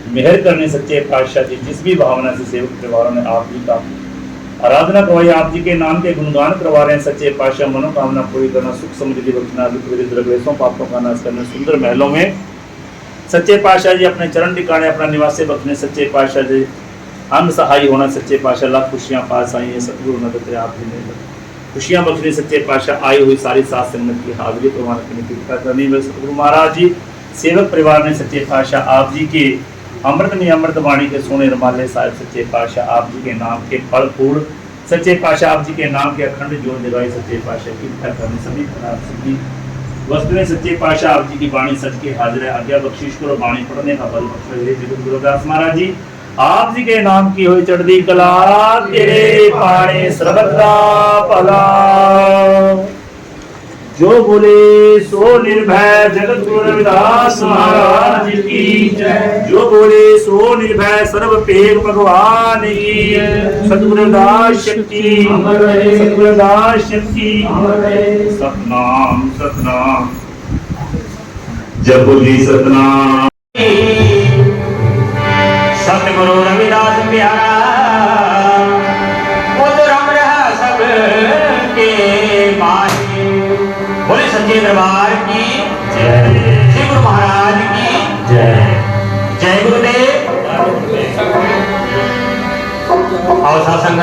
मेहर करने सच्चे पातशाह जी। जिस भी भावना से सेवक परिवारों ने आप जी का आराधना करवाई, आप जी के नाम के गुणगान करवा रहे हैं सच्चे पातशाह, मनोकामना पूरी करना, सुख समृद्धि बख्शना, दुख विरुद्ध द्रव्यों पापों का नाश करना, सुंदर महलों में सच्चे पातशाह जी अपने चरण टिकाने, अपना निवास बख्शने सच्चे पातशाह जी, अंग सहाय होना सच्चे पातशाह, लाख खुशियाँ पास आई हैं सतगुरु नदत आप जी ने खुशियाँ बख्शने सच्चे पातशाह, आई हुई सारी सात संगत की हाजिरी प्रमाण करने की कृपा करनी है सतगुरु महाराज जी। सेवक परिवार ने सच्चे पातशाह आप जी के अमृत में अमृत वाणी के सोने रमाले साहिब सच्चे पातशाह आप जी के नाम के फल फूल सच्चे पातशाह आप जी के नाम के अखंड जोत जगाई सच्चे पातशाह की कृपा करनी, सभी प्रकार की वस्तुएं सच्चे पातशाह आप जी की वाणी सच के हाजिर है, आज्ञा बख्शिश करो वाणी पढ़ने का बल बख्शो जगत गुरुदास महाराज जी। आप जी के नाम की हुई चढ़ती कला तेरे पाने सर्वदा भला, जो बोले सो निर्भय जगत गुरु रविदास महाराज की जय, जो बोले सो निर्भय सर्व पेग भगवान की, सतगुरु रविदास शक्ति सतगुरु रविदास शक्ति, सतनाम सतनाम जब बोली सतनाम। सतगुरु रविदास प्यारा उधरम रहा सब के माही, बोले सच्चे दरबार की जय, श्री गुरु महाराज की जय, जय गुरुदेव। आओ सत्संग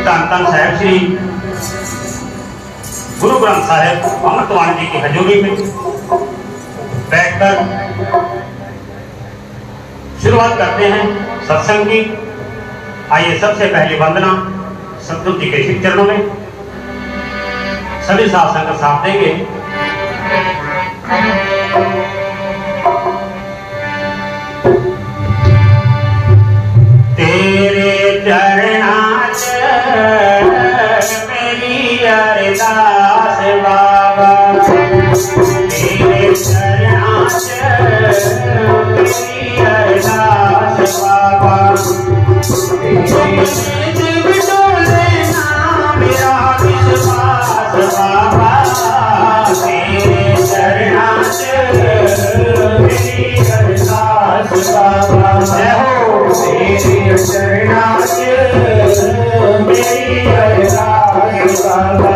धन धन साहिब श्री गुरु ग्रंथ साहिब अमृतवाणी जी की हजूरी में बैठकर शुरुआत करते हैं सत्संग की। आइए सबसे पहले वंदना सतगुरु जी के श्री चरणों में, सभी साथ संगत साथ देंगे। तेरे चरणाच मेरी अरदास बाबा, तेरे चरणाच मेरी अरदास बाबा, मेरा विश्वास बाबा, तेरे चरणाच मेरी अरदास बाबा, जय हो तेरे चरणाच मेरी अरदास बाबा,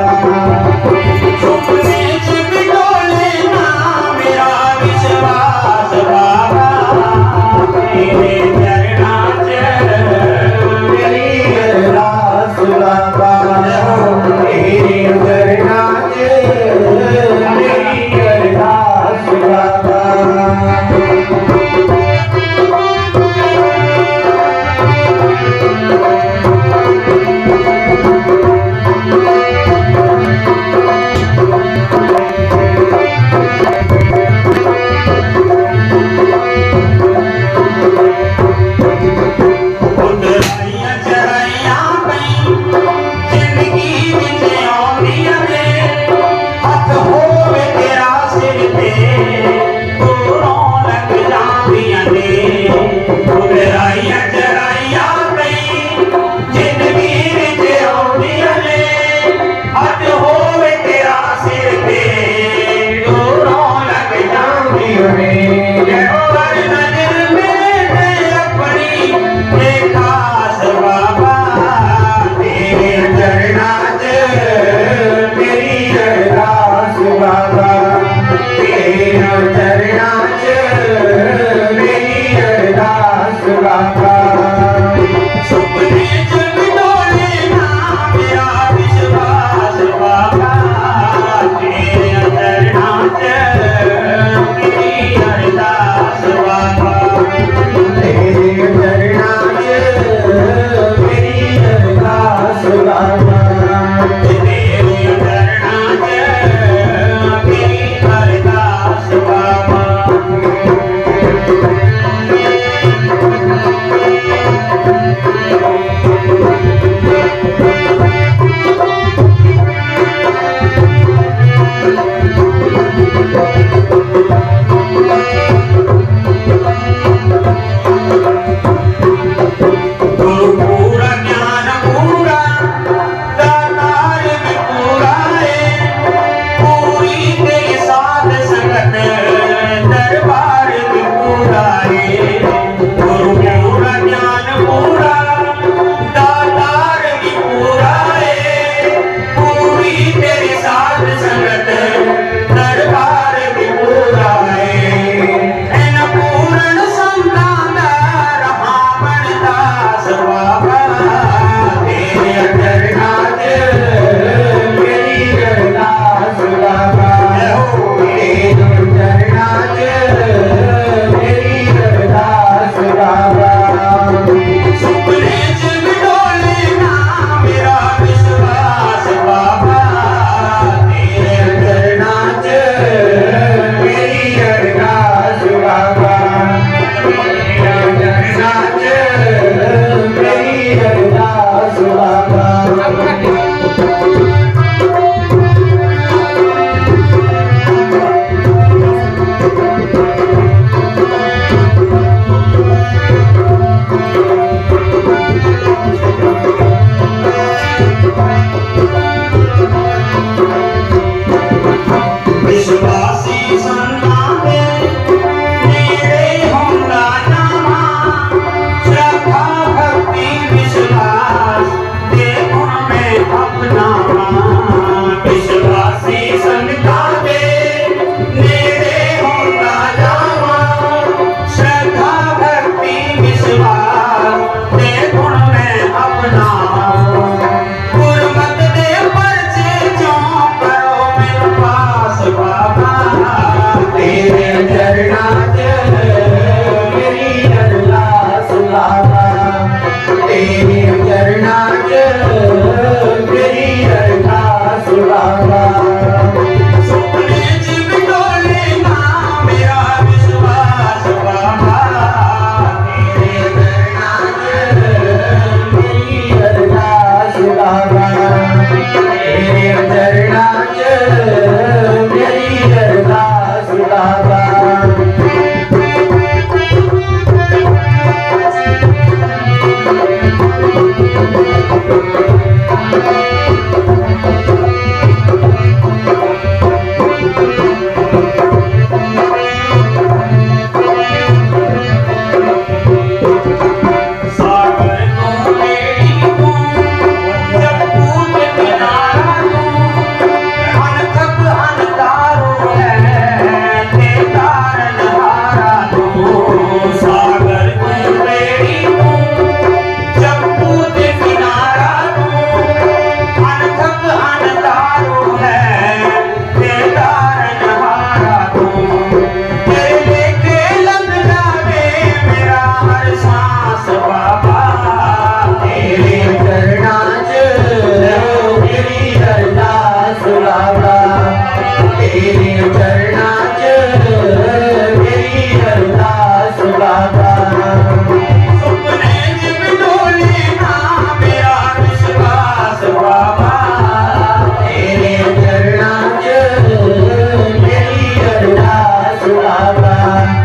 बाबा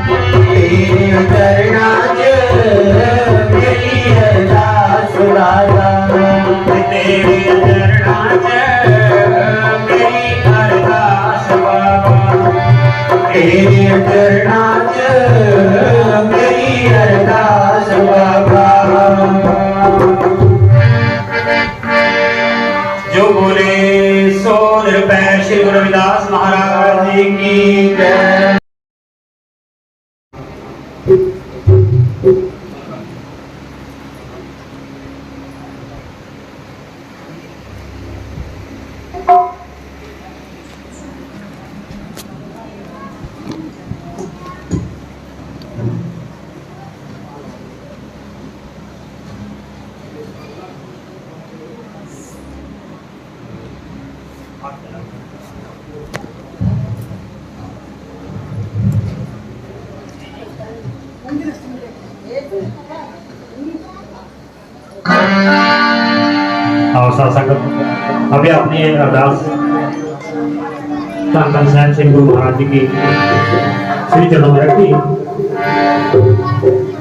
तेरे चरणा च मेरी अरदास बाबा तेरे चरणा च मेरी अरदास बाबा तेरे चरणा च मेरी अरदास बाबा जो बोले सो निरपैर श्री गुरु रविदास महाराज जी की जय। और साथ संगत अभी अपनी अरदास धन धन सहन सिंह गुरु महाराज जी की श्री चरणों में रखी।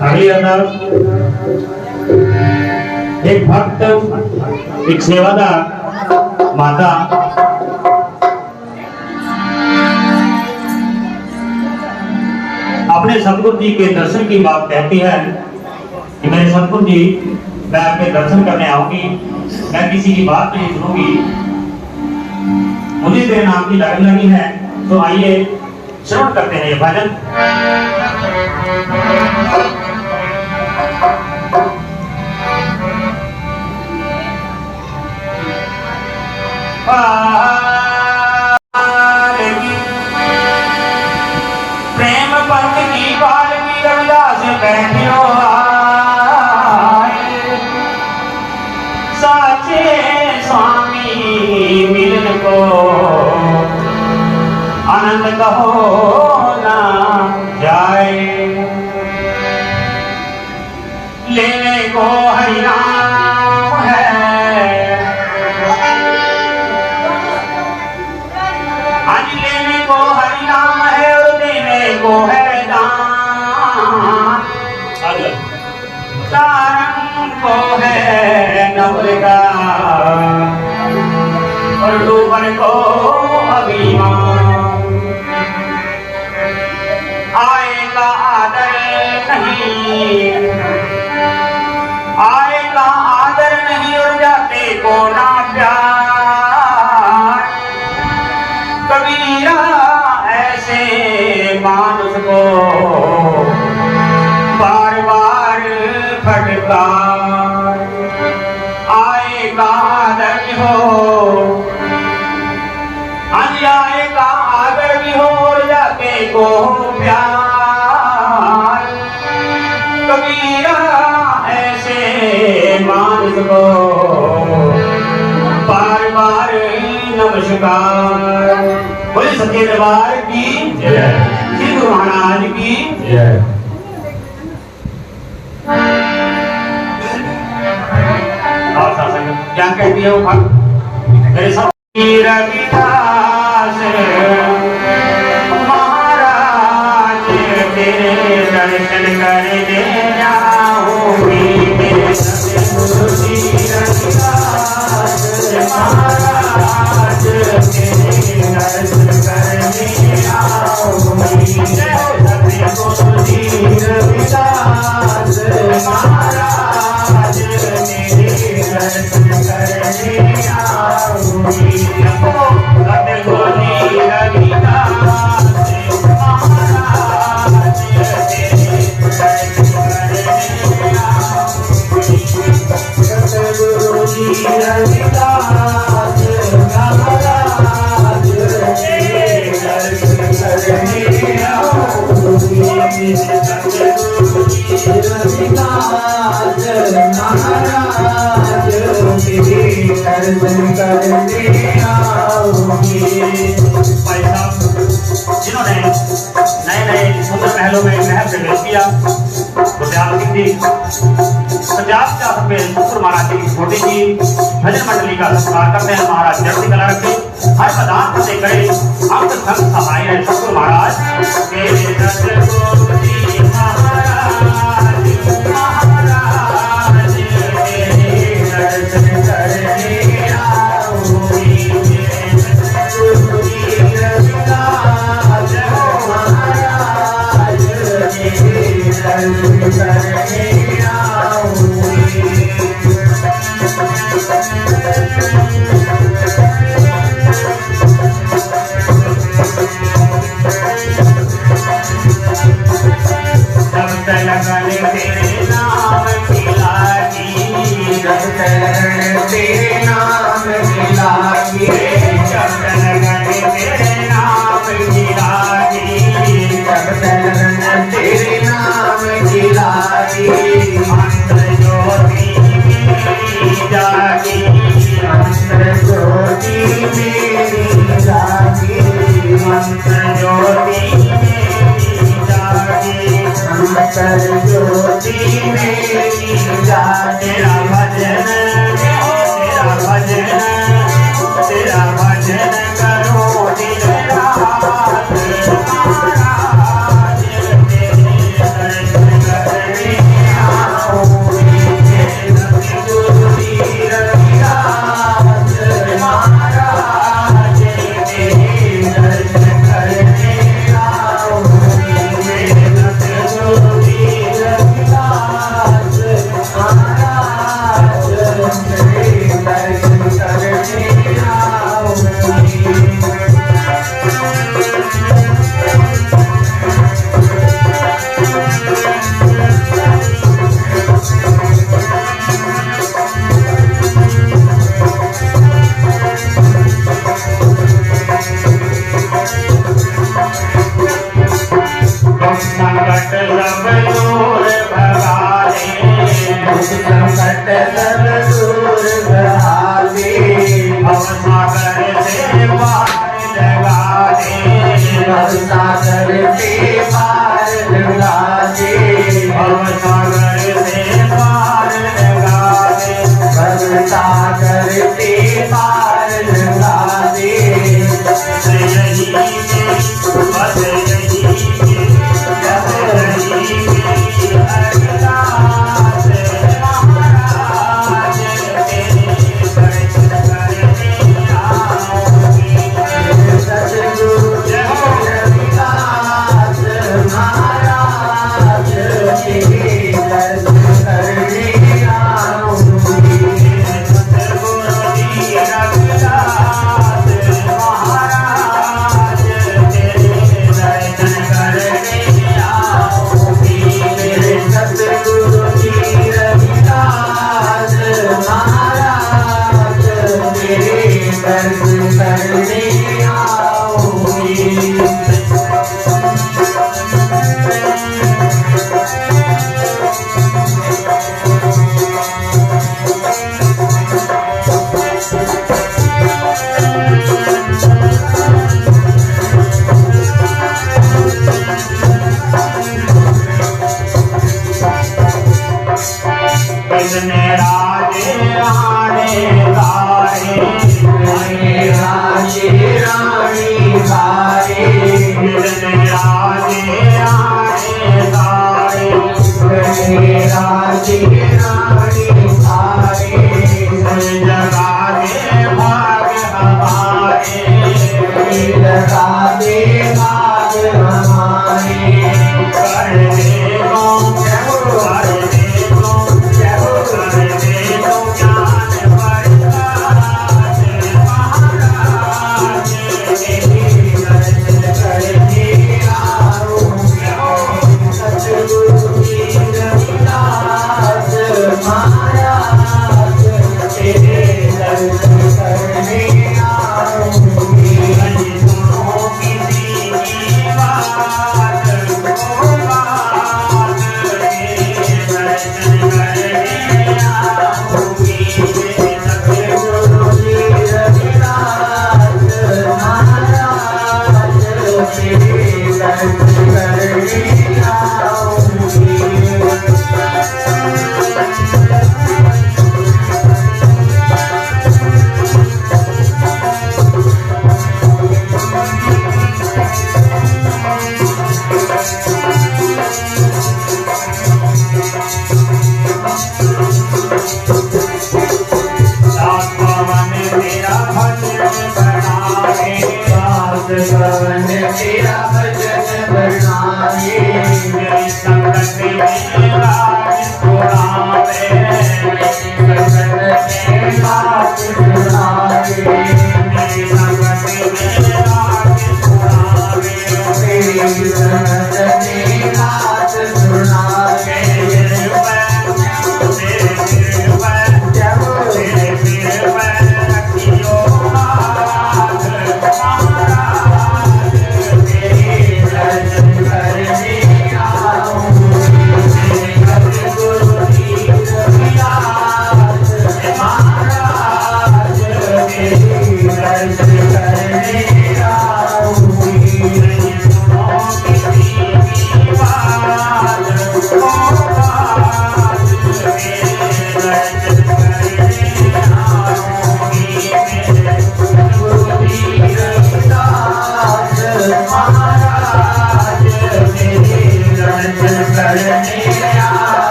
अगली अरदास एक भक्त एक सेवादार माता अपने सतगुरु जी के दर्शन की बात कहती है कि मेरे सतगुरु जी मैं आपके दर्शन करने आऊंगी, मैं किसी की बात नहीं सुनूंगी, मुझे तेरे नाम की लगन लगी है। तो आइए श्रवण करते हैं ये भजन। प्रेम पंथ की बाल की रविदास बैठियो साचे स्वामी मिलन को आनंद कहो ना जाए लेने को हरि नाम है आज लेने को हरि नाम है और देने को है दान तारन को है नम्र का और डूबन को अभिमान आएगा आदर नहीं आएगा आदर नहीं और जाते को ना प्यार कबीरा ऐसे मानुष को बार बार फटकार आएगा आदर भी हो आज आएगा आदर भी हो और जाते को प्यार कबीरा ऐसे मानुष को बार बार नमस्कार। बोले सच्चे दरबार की जय, श्री गुरु महाराज की जय। क्या कहती है वो भक्त मेरे सब रविदास महाराज तेरे दर्शन करने जाऊंगी मेरे गुरु जी रविदास महाराज तेरे दर्शन करने आऊंगी गुरु जी रविदास महाराज तेरे दर्शन करने आऊंगी गुरु जी रविदास महाराज तेरे दर्शन करने आऊंगी गुरु जी रविदास महाराज तेरे दर्शन करने आऊंगी गुरु जी रविदास महाराज तेरे दर्शन करने आऊंगी। भाई साहब जिन्होंने नए नए सुंदर महलों में महल प्रवेश किया गुरदयाल सिंह जी 50 में शुक्र महाराज जी की छोटी जी भजन मंडली का सत्कार करते हैं। महाराज जल्दी कला रखे हर पदार्थ से करे अंग संग सहाय शुक्र महाराज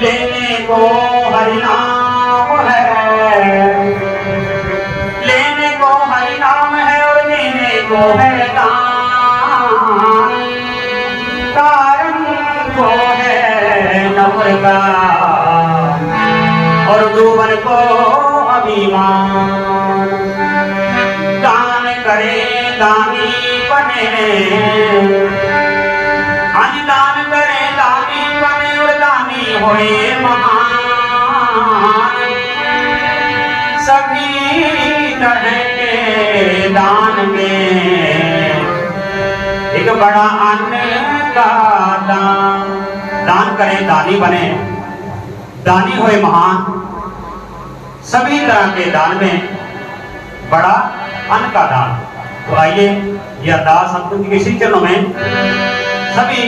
लेने को हरिनाम है, लेने को हरिनाम है और लेने को है दान, कारण को है नम्र का और दुबन को अभिमान। दान करे दानी बने, दान करे दानी बने और दानी होए महान। सभी तरह के दान में एक बड़ा अन्न का दान। दान करें दानी बने, दानी होए महान। सभी तरह के दान में बड़ा अन्न का दान। तो आइए यह अरदास हम तुम के श्री चरणों में सभी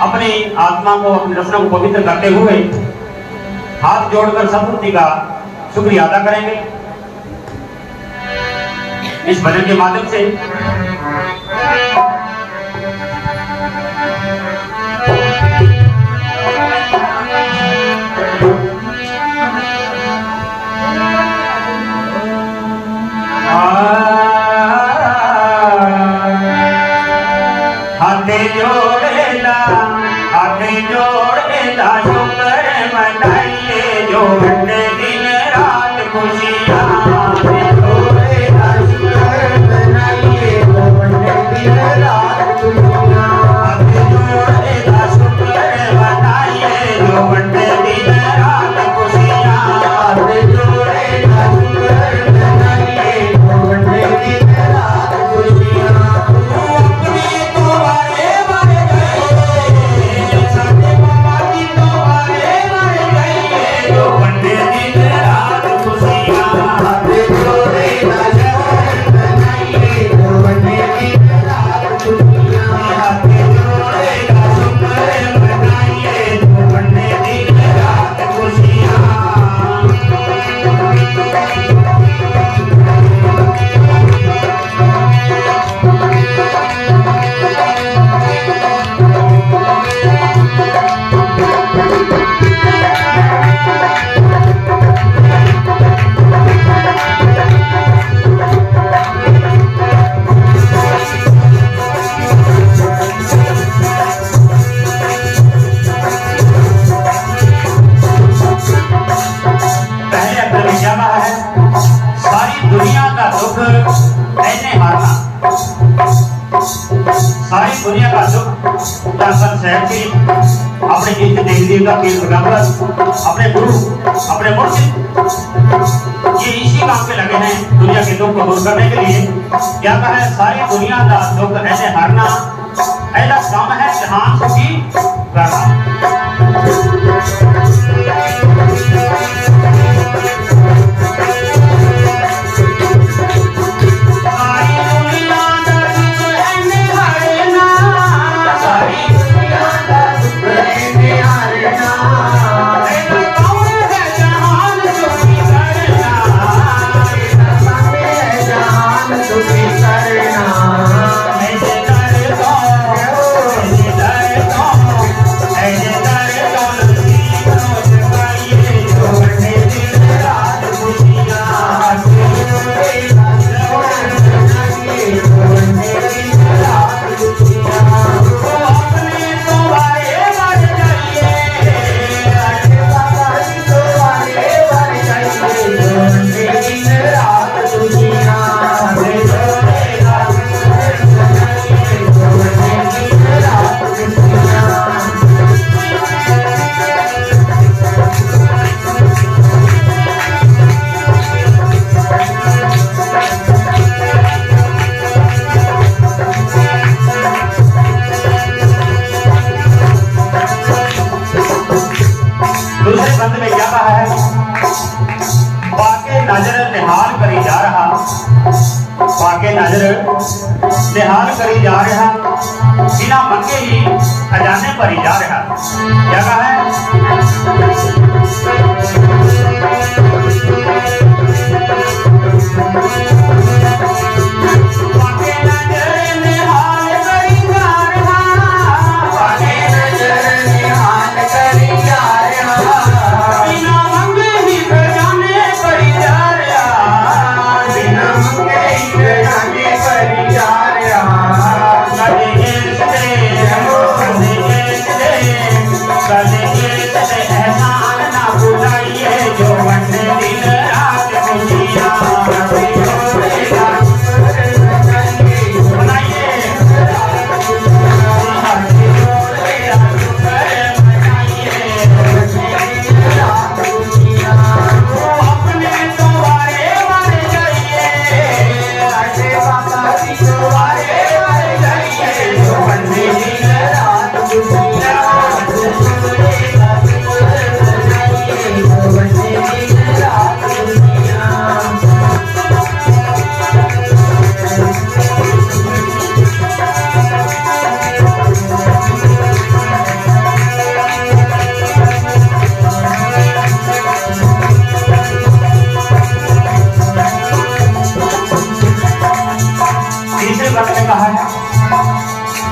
अपनी आत्मा को, अपने रचना को पवित्र करते हुए हाथ जोड़कर सतगुरु जी का शुक्रिया अदा करेंगे इस भजन के माध्यम से। हाथे जोड़ेला, हाथे जोड़ेला शुक्र मनाइए जो घंटे दिन रात खुशियाँ। जोड़ेला शुक्र मनाइए जो घंटे दिन रात खुशियाँ। हाथे जोड़ेला शुक्र मनाइए जो घंटे दिन रात खुशियाँ। हाथे जोड़ेला शुक्र मनाइए जो घंटे दिन रात खुशियाँ। हाथे जोड़ेला शुक्र मनाइए जो घंटे दिन दुख ऐसे हारना, सारी दुनिया का दुख दर्शन सहन की अपने इष्ट देवी देवता के प्रगंबर, अपने गुरु, अपने मुर्शिद, ये इसी काम पे लगे हैं दुनिया के दुख को दूर करने के लिए। क्या कहा है, सारी दुनिया का दुख ऐसे हारना ऐसा काम है जहां सुखी करना। निहाल करी जा रहा, बिना मंगे ही खजाने भरी जा रहा। क्या कहा है,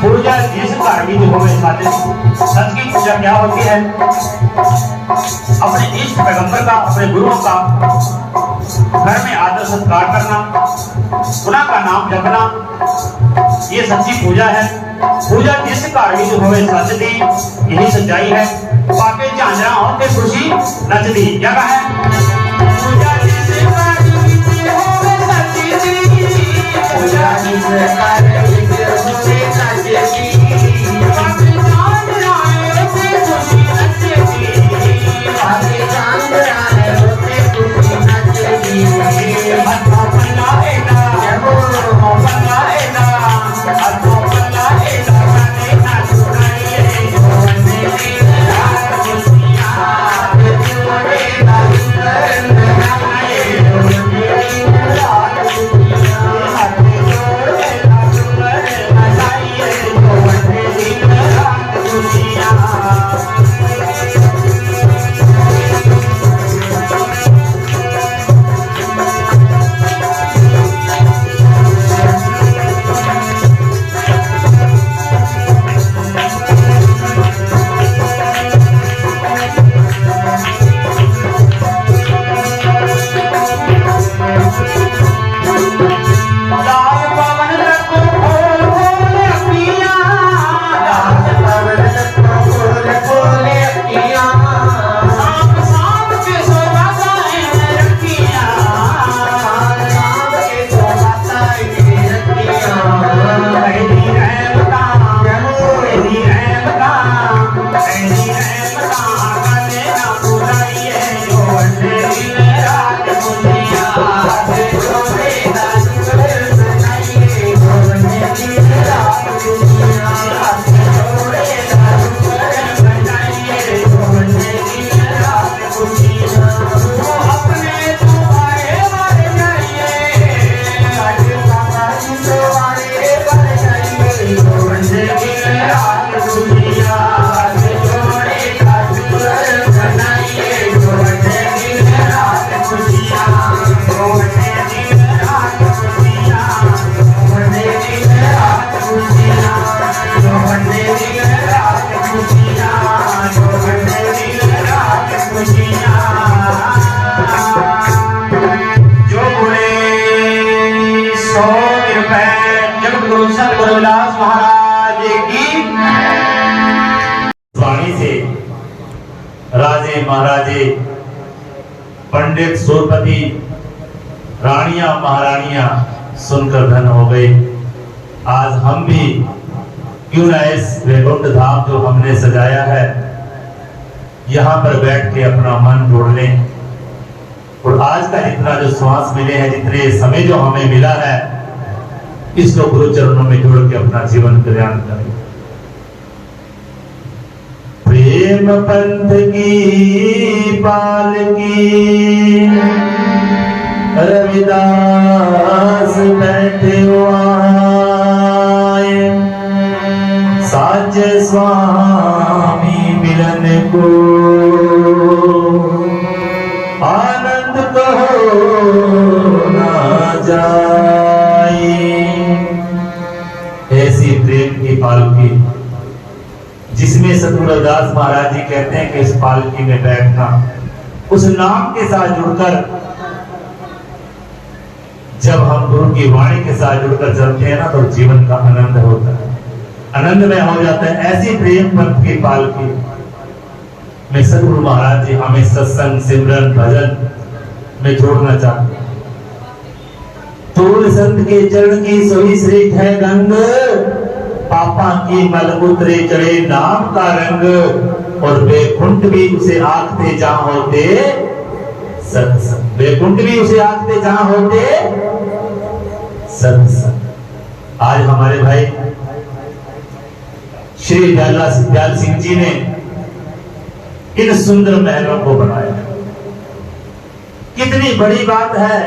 पूजा जिस घर में होवे साथे। सच की पूजा क्या होती है, अपने इष्ट पैगंबर का, अपने गुरुओं का घर में आदर सत्कार करना, उन्हीं का नाम जपना, ये सच्ची पूजा है। पूजा जिस घर में होवे सच दी, यही सच्चाई है। पाके झांझरा होते खुशी नचदी। क्या है, पूजा जिस घर में होवे सच दी, पूजा जिस घर में होवे सच दी, पाके झांझरा होते खुशी नचदी, पाके झांझरा होते खुशी नचदी। अतो पल्लाएगा, अतो पल्लाएगा, अतो पल्लाएगा, गाने ना सुनाइए जो बंदे की रात खुशियाँ जोड़ेगा। सतगुरु रविदास महाराज की वाणी से राजे महाराजे, पंडित सूरपति, रानियां महारानियां सुनकर धन हो गए। आज हम भी क्यों ना इस वैकुंठ धाम जो हमने सजाया है, यहाँ पर बैठ के अपना मन जोड़ लें और आज का जितना जो श्वास मिले हैं, जितने समय जो हमें मिला है, इसको गुरु चरणों में जोड़ के अपना जीवन कल्याण करें। प्रेम पंथ की पालकी रविदास बैठे आए, साचे स्वामी मिलन को आनंद कहो ना जाए। ऐसी प्रेम की पालकी जिसमें सतगुरु रविदास महाराज जी कहते हैं कि इस पालकी में बैठना, उस नाम के साथ जुड़कर, जब हम गुरु की वाणी के साथ जुड़कर चलते हैं ना, तो जीवन का आनंद होता है, आनंदमय हो जाता है। ऐसी प्रेम पंथ की पालकी में सतगुरु महाराज जी हमें सत्संग, सिमरन, भजन में जोड़ना चाहते हैं। तूल संत के चरण की सोई श्रेष्ठ है गंग, पापा की मल उतरे चढ़े नाम का रंग, और वैकुंठ भी उसे आखते जहां होते सत्संग। वैकुंठ भी उसे आखते जहां होते सत्संग। आज हमारे भाई श्री दयाल सिंह जी ने इन सुंदर महलों को बनाया। कितनी बड़ी बात है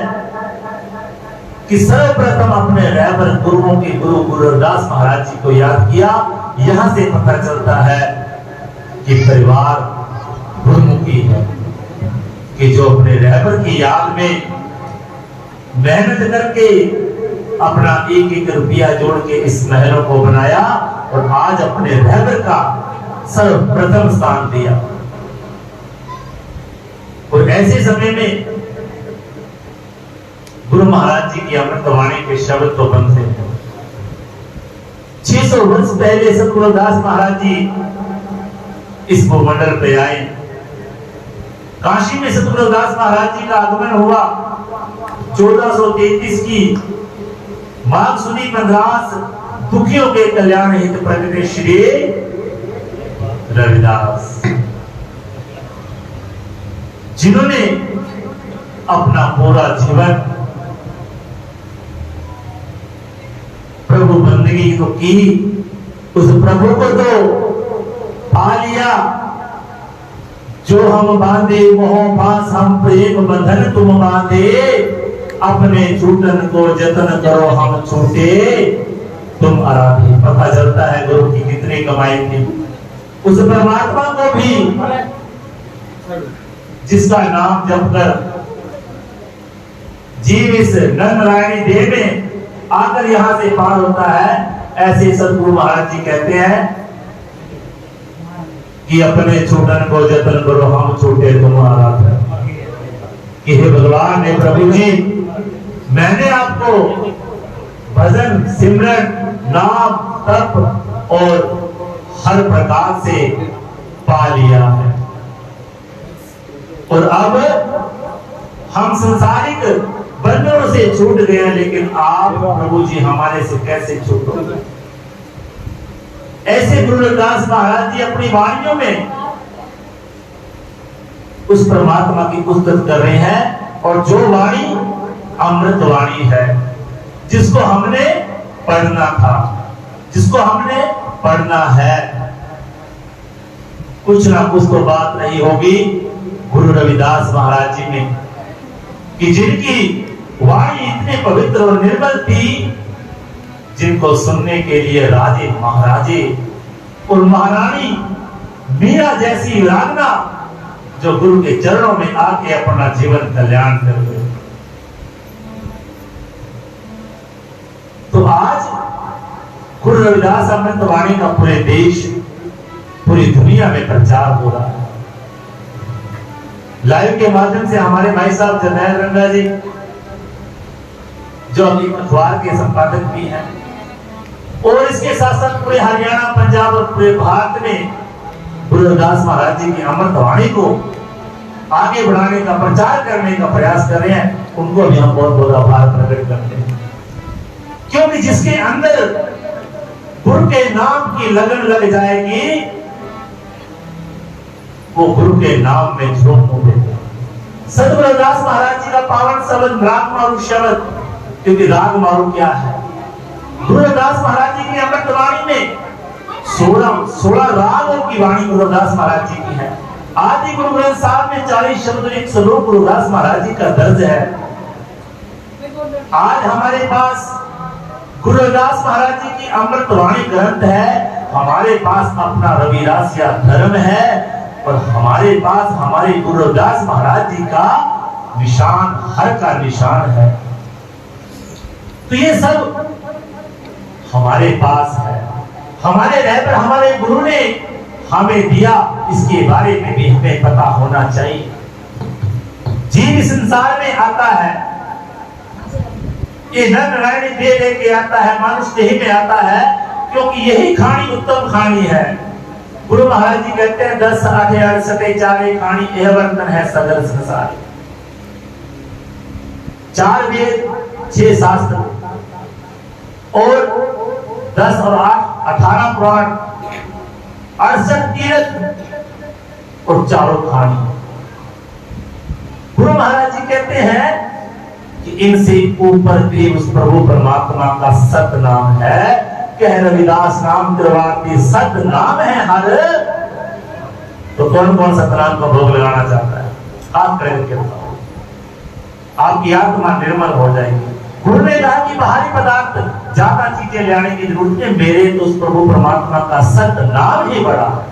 कि सर्वप्रथम अपने रहबर गुरुओं के गुरु रविदास महाराज जी को याद किया। यहां से पता चलता है कि परिवार गुरुमुखी है, कि जो अपने रहबर की याद में मेहनत करके अपना एक एक रुपया जोड़ के इस महलों को बनाया और आज अपने रहबर का सर्वप्रथम स्थान दिया। और ऐसे समय में गुरु महाराज जी की अमृतवाणी के शब्द तो बनते हैं। 600 वर्ष पहले सतगुरु रविदास महाराज जी इस भूमंडल पे आए। काशी में सतगुरु रविदास महाराज जी का आगमन हुआ 1433 की माघ सुदी 15 दुखियों के कल्याण हित प्रगटे श्री रविदास, जिन्होंने अपना पूरा जीवन प्रभु बंदगी को की। उस प्रभु को तो पा लिया जो हम बांधे मोह पास, हम प्रेम बंधन तुम बांधे, अपने छूटन को जतन करो हम छूटे तुम आराधे। पता चलता है गुरु की कितनी कमाई थी। उस परमात्मा को भी जिसका नाम जप कर जीव इस नरनारायणी देह में आकर यहां से पार होता है, ऐसे सतगुरु महाराज जी कहते हैं कि अपने छूटन को जतन करो हम छूटे तुम्हारा। कि हे भगवान, हे प्रभु जी, मैंने आपको भजन, सिमरन, नाम, तप और हर प्रकार से पा लिया है, और अब हम संसारिक बंधनों से छूट गए, लेकिन आप प्रभु जी हमारे से कैसे छूटोगे। ऐसे गुरु रविदास महाराज जी अपनी वाणियों में उस परमात्मा की उस्तत कर रहे हैं, और जो वाणी अमृत वाणी है, जिसको हमने पढ़ना था, जिसको हमने पढ़ना है। कुछ ना कुछ तो बात नहीं होगी गुरु रविदास महाराज जी में, कि जिनकी वाणी इतने पवित्र और निर्मल थी, जिनको सुनने के लिए राजे महाराजे और महारानी मीरा जैसी रागना जो गुरु के चरणों में आके अपना जीवन कल्याण कर गए। तो आज गुरु रविदास अमृतवाणी का पूरे देश, पूरी दुनिया में प्रचार हो रहा है। लाइव के माध्यम से हमारे भाई साहब जरनैल रंगा जी, जो अभी अखबार के संपादक भी हैं, और इसके साथ साथ पूरे हरियाणा, पंजाब और पूरे भारत में गुरु रविदास महाराज जी की अमृत वाणी को आगे बढ़ाने का, प्रचार करने का प्रयास कर रहे हैं, उनको भी हम बहुत बहुत आभार प्रकट करते हैं। क्योंकि जिसके अंदर गुरु के नाम की लगन लग जाएगी, वो गुरु के नाम में झोंक उठेगा। सतगुरु रविदास महाराज जी का पावन शब्द राग मारू शब्द, क्योंकि राग मारू क्या है? गुरु रविदास महाराज जी की अमृत वाणी में 16 रागों की वाणी गुरु रविदास महाराज जी की है। आदि गुरु ग्रंथ साहब में 40 शब्द 109 गुरु रविदास महाराज जी का दर्ज है। आज हमारे पास गुरु रविदास महाराज जी की अमृत वाणी ग्रंथ है, हमारे पास अपना रविदास या धर्म है, और हमारे पास हमारे गुरु रविदास महाराज जी का निशान, हर का निशान है। तो ये सब हमारे पास है, हमारे रहबर हमारे गुरु ने हमें दिया, इसके बारे में भी हमें पता होना चाहिए। जीव संसार में आता है, ये नर नारायण देह लेके आता है, मनुष्य देह में आता है, क्योंकि यही खानी उत्तम खानी है। गुरु महाराज जी कहते हैं 10 8 68 चारे खानी यह बर्तन है सदर संसार। 4 वेद 6 शास्त्र और 10 और 8 18 पुराण, 68 तीर्थ और 4 खानी। गुरु महाराज जी कहते हैं कि इनसे ऊपर भी उस प्रभु परमात्मा का सत नाम है। कह रविदास नाम तिरवाती सत नाम है हर। तो कौन कौन सतनाम का भोग लगाना चाहता है? आप करके बताओ, आपकी आत्मा निर्मल हो जाएगी। गुरु ने कहा कि बाहरी पदार्थ ज्यादा चीजें ले आने की जरूरत है, मेरे तो उस प्रभु परमात्मा का सत नाम ही बड़ा है।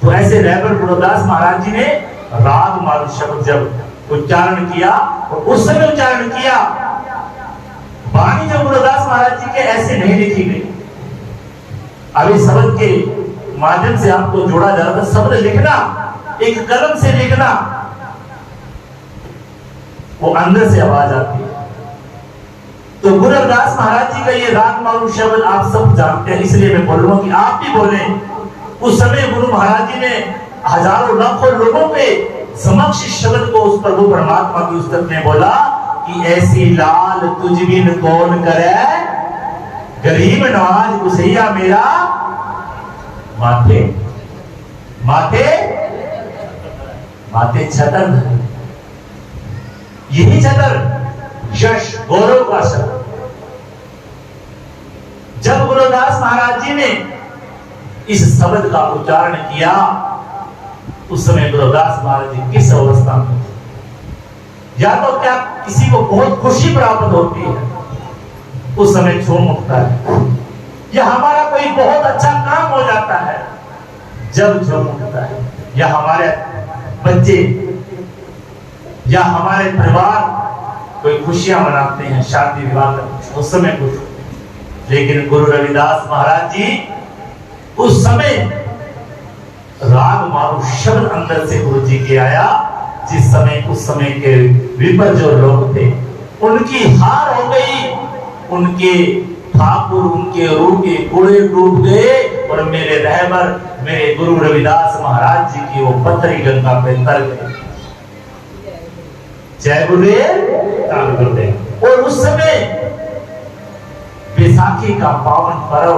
तो ऐसे रहबर गुरु रविदास महाराज जी ने राग मारू शब्द जब उच्चारण किया, और उस समय उच्चारण किया, वाणी जो गुरु रविदास महाराज जी के ऐसे नहीं लिखी गई। अभी शब्द के माध्यम से आपको जोड़ा जा रहा था। शब्द लिखना, एक कलम से लिखना, वो अंदर से आवाज आती है। तो गुरु रविदास महाराज जी का ये राग मारू शब्द आप सब जानते हैं, इसलिए मैं बोल रहा हूं कि आप भी बोले। उस समय गुरु महाराज जी ने हजारों लाखों लोगों के समक्ष शब्द को उस प्रभु परमात्मा की उस्तत में बोला कि ऐसी लाल तुझ बिन कौन करे, गरीब नवाज गुसैया मेरा माथे माथे माथे छतर। यही छतर यश गौरव का शब्द। जब गुरु रविदास महाराज जी ने इस शब्द का उच्चारण किया, उस समय गुरु रविदास महाराज जी किस अवस्था में थे? या तो क्या किसी को बहुत खुशी प्राप्त होती है, उस समय झूम उठता है, या हमारा कोई बहुत अच्छा काम हो जाता है जब झूम उठता है, या हमारे बच्चे या हमारे परिवार कोई खुशियां मनाते हैं, शादी विवाह करते हैं, उस समय खुश होते हैं। लेकिन गुरु रविदास महाराज जी उस समय राग मारू शब्द अंदर से गुरु जी के आया, जिस समय उस समय के विपर जो लोग थे उनकी हार हो गई, उनके ठाकुर उनके रूह के घोड़े डूब गए, और मेरे रहबर मेरे गुरु रविदास महाराज जी की वो पथरी गंगा पे तर गए। जय गुरुदेव। और उस समय बैसाखी का पावन पर्व,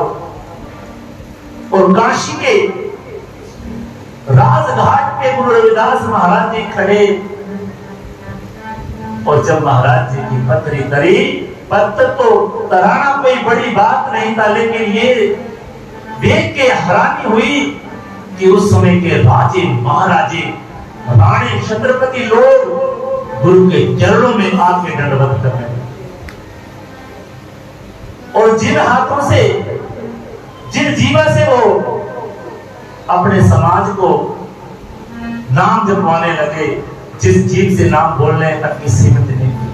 और काशी के राजघाट पे गुरु रविदास महाराज जी खड़े, और जब महाराज जी की पत्री तरी, पत्थर तो तराना कोई बड़ी बात नहीं था, लेकिन ये देख के हैरानी हुई कि उस समय के राजे महाराजे रानी छत्रपति लोग गुरु के चरणों में आके दंडवत कर रहे, और जिन हाथों से जिन जीवा से वो अपने समाज को नाम जपवाने लगे, जिस जीव से नाम बोलने तक की सीमित नहीं थी,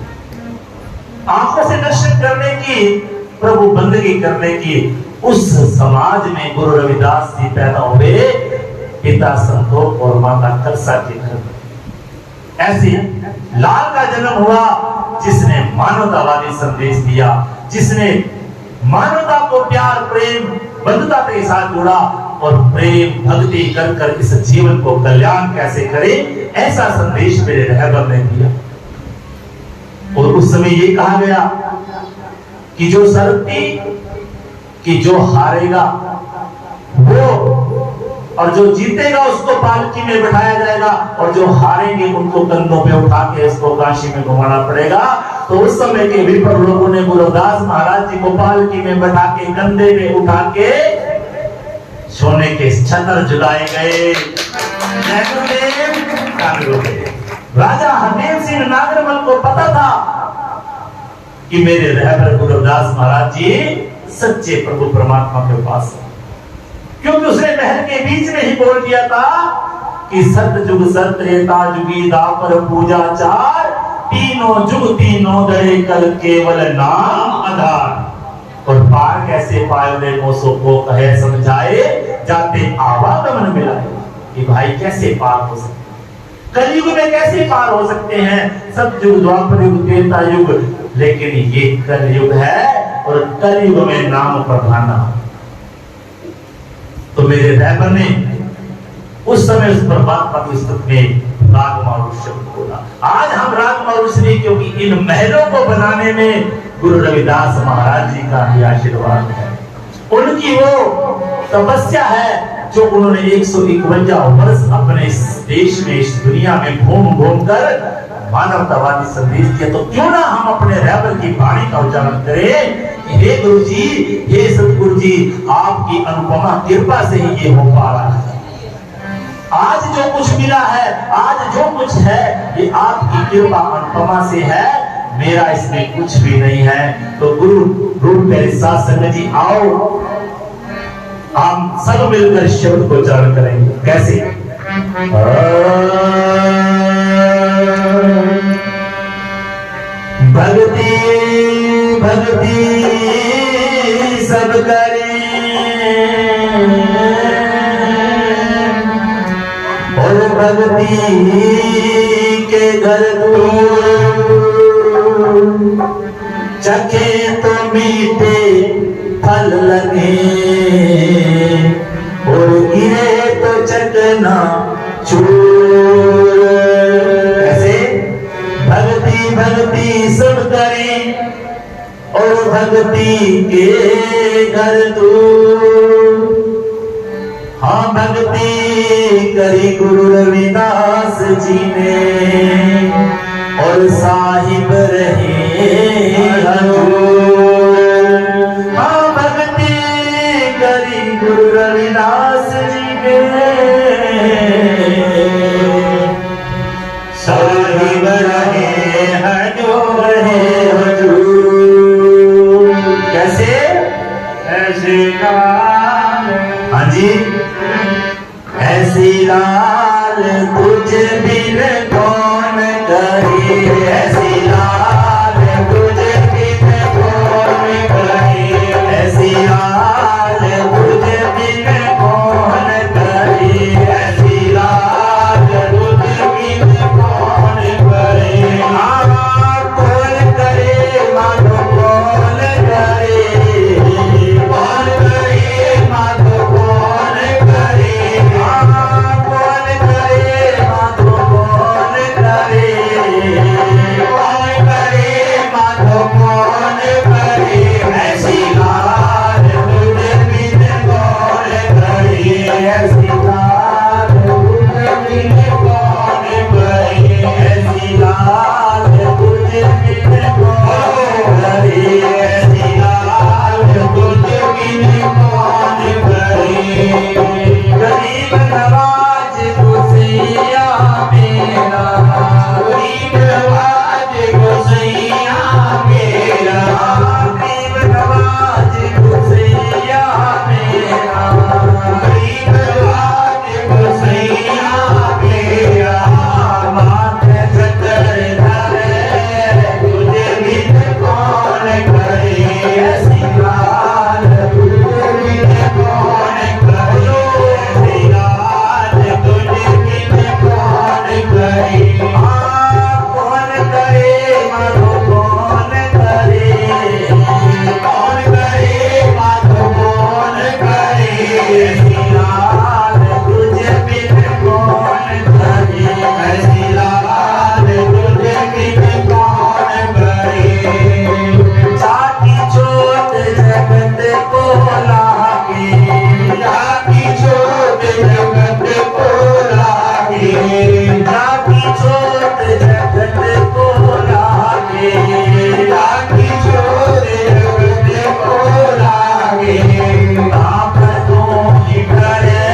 आंखों से दर्शन करने की, प्रभु बंदगी करने की, उस समाज में गुरु रविदास जी पैदा हुए, पिता संतोष और माता कलसा के घर में। ऐसे लाल का जन्म हुआ जिसने मानवतावादी संदेश दिया, जिसने मानवता को प्यार प्रेम बंधुता के साथ जोड़ा और प्रेम भक्ति कर कर इस जीवन को कल्याण कैसे करे, ऐसा संदेश मेरे रहबर ने दिया। और उस समय ये कहा गया कि जो शर्ती कि जो हारेगा वो और जो जीतेगा उसको पालकी में बैठाया जाएगा, और जो हारेंगे उनको कंधों पे उठा के इसको काशी में घुमाना पड़ेगा। तो उस समय के विप्र लोगों ने गुरु रविदास महाराज जी को पालकी में बैठा के कंधे में उठा के सोने के छतर जुटाए गए। राजा हरदेव सिंह नागरमल को पता था कि मेरे रहबर गुरु रविदास महाराज जी सच्चे प्रभु परमात्मा के पास है, क्योंकि उसने महल के बीच में ही बोल दिया था कि सतयुग सत्रेता जुगी दापर पूजा चार, तीनों जुग तीनों दरे कल केवल नाम आधार। और पार कैसे पाए मोसो को कहे समझाए, जाते आवागमन मिलाए। कि भाई कैसे पार हो सकते, कलयुग में कैसे पार हो सकते हैं? सतयुग द्वापर युग त्रेता युग, लेकिन ये कलयुग है और कलयुग में नाम प्रधाना। तो मेरे रहबर ने उस समय उस परमात्मा की स्तुति में राग मारुष्य बोला। आज हम राग मारुष्य नहीं, क्योंकि इन महलों को बनाने में गुरु रविदास महाराज जी का ही आशीर्वाद है। उनकी वो तपस्या है जो उन्होंने 151 वर्ष अपने इस देश में इस दुनिया में घूम घूम कर मानवतावादी संदेश दिया। तो क्यों ना हम अपने रहबर की वाणी का उच्चारण करें, हे गुरु जी, हे सतगुरु जी, आपकी अनुपमा कृपा से ही ये हो पा रहा है। आज जो कुछ मिला है, आज जो कुछ है, ये आपकी कृपा अनुपमा से है, मेरा इसमें कुछ भी नहीं है। तो गुरु रूप मेरे साथ संगत जी आओ, हम सब मिलकर शब्द को उच्चारण करेंगे। कैसे? भक्ति भक्ति सब करें और भक्ति के घर चखे तो मीठे फल लगे और गिरे तो चकना चूर। ऐसे भक्ति भक्ति सब करें और भक्ति के घर दूर। हाँ भक्ति करी गुरु रविदास जी ने और साहिब रहे हजूर। हाँ भक्ति करी गुरु रविदास जी ने साहिब रहे हजूर, रहे हजूर। कैसे? ऐसे हाँ जी, ऐसी लाल तुझ बिन कौन कहे, ऐसी लाल राखी छोड़ जगत को लागे आप तो ही करे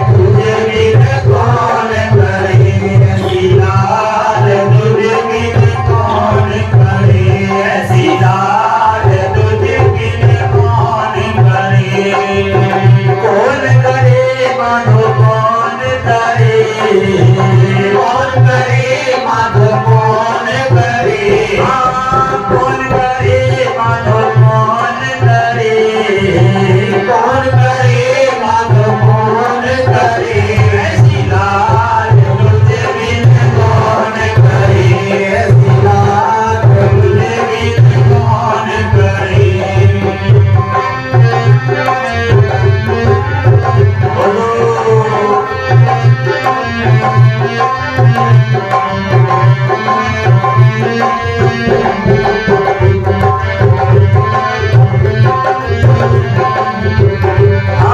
तुझे बिन कौन करे लाल तुझे बिन कौन करे ऐसी लाल तुझे बिन कौन करे कौन करे माधो कौन करे कौन करे माधो कौन करे कौन करे माधो कौन करे कौन करे माधो कौन करे ऐसी लाल तुझे बिन कौन करे ऐसी लाल तुझे बिन कौन करे बोलो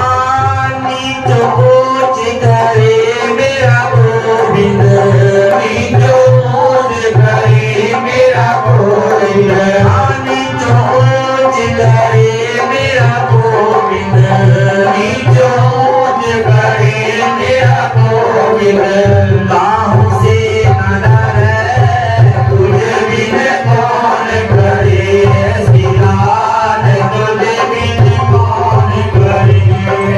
नीचो ऊंच करे मेरा गोविंद नीचो ऊंच करे मेरा गोविंद नीचो ऊंच करे मेरा गोविंद नीचो ऊंच करे मेरा गोविंद बाहों से न डरे तुझे बिन कौन करे ऐसी लाल तुझे बिन कौन करे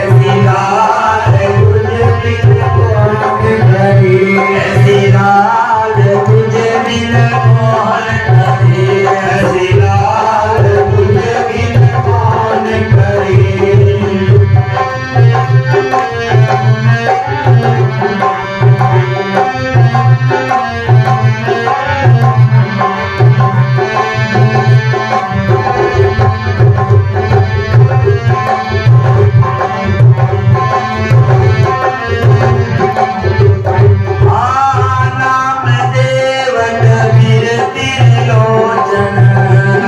ऐसी लाल तुझे बिन कौन करे ऐसी लाल तुझे बिन कौन करे ऐसी लाल तुझे बिन कौन करे नाम देव कबीर त्रिलोचन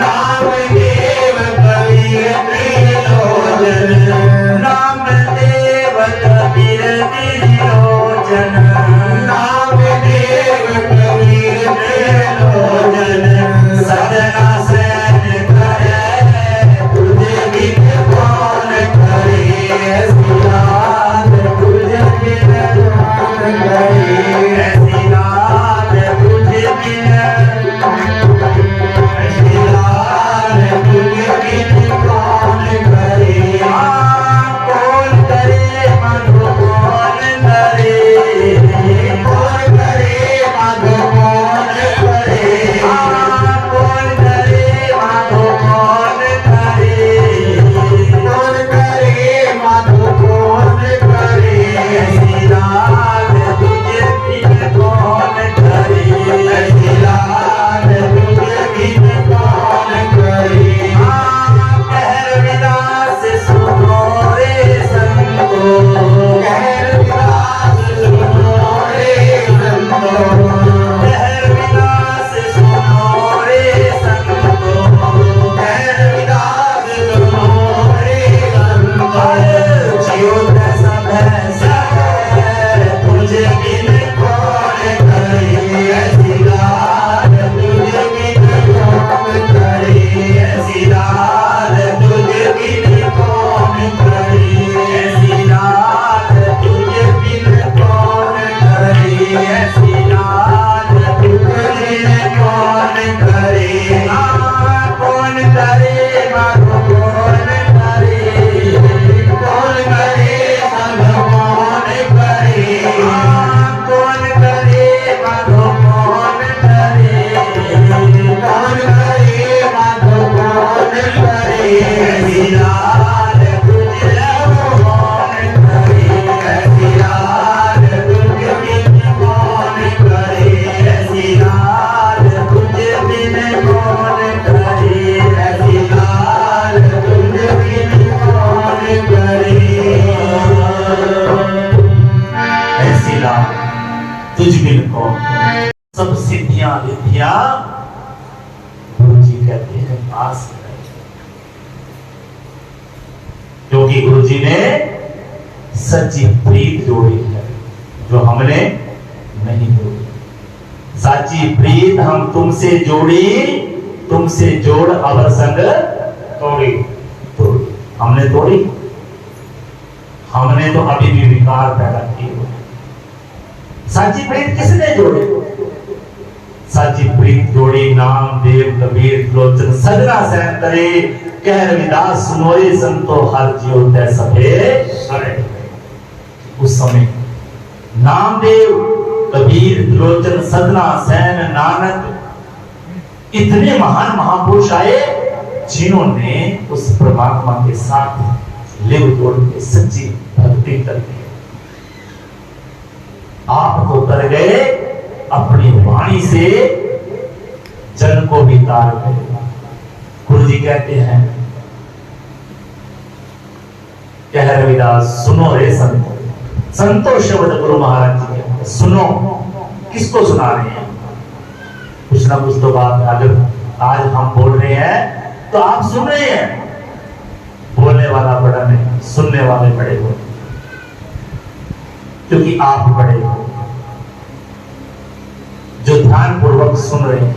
नाम देव कबीर त्रिलोचन नाम देव कबीर त्रिलोचन नाम देव कबीर त्रिलोचन सजना सैन करे तुझे बिन कौन करे ऐसी लाल तुझे बिन कौन करे ऐसी लाल तुझे बिन ऐसी लाल तुझे बिन कौन करे कौन करे माधो कौन करे कौन करे माधो कौन करे कौन करे माधो कौन करे कौन करे माधो कौन करे ऐसी लाल तुझे बिन कौन करे ऐसी लाल तुझे बिन कौन करे कहर विलास सुनो रे संतो कहर विलास सुनो रे संतो कहर विलास सुनो रे संतो कहर विलास सुनो रे संतो जियो दशा भैंसा तुझे बिन कौन करे ऐसी लाल तुझे बिन कौन करे ऐसी लाल तुझे बिन कौन करे ऐसी लाल तुझे बिन कौन करे ऐसी लाल तुझे बिन कौन करे कौन करे माधो कौन करे कौन करे माधो कौन करे कौन करे माधो कौन करे कौन करे माधो कौन करे ऐसी लाल तुझे कौन करे ऐसी लाल तुझे बिन कौन करे ऐसी लाल तुझे बिन कौन करे ऐसी लाल तुझे बिन कौन करे ऐसी लाल तुझ बिन कौन सब सिद्धियां विद्या गुरु जी कहते हैं पास है क्योंकि गुरु जी ने सच्ची प्रीत जोड़ी है जो हमने नहीं जोड़ी। सच्ची प्रीत हम तुमसे जोड़ी तुमसे जोड़ अवर संग तोड़ी। तोड़ी। हमने तोड़ी? हमने तो अभी भी विकार पैदा किए हुए। साची प्रीत किसने जोड़ी? साची प्रीत जोड़ी नामदेव कबीर लोचन सजना सहन करे, कह रविदास सुनोए संतो हर जियो तै सभे सरे। उस समय नामदेव कबीर लोचन सदना सैन नानक इतने महान महापुरुष आए जिन्होंने उस परमात्मा के साथ लिव जोड़ के सच्ची भक्ति कर दी। आप तो कर गए, अपनी वाणी से जन को भी तार गए। गुरु जी कहते हैं, कह रविदास सुनो रे संतो। संतो शब्द गुरु महाराज जी कहते हैं, सुनो। किसको सुना रहे हैं? कुछ ना कुछ तो बात। अगर आज हम बोल रहे हैं तो आप सुन रहे हैं। बोलने वाला बड़ा नहीं, सुनने वाले बड़े हो, क्योंकि आप बड़े हो जो ध्यान पूर्वक सुन रहे हैं।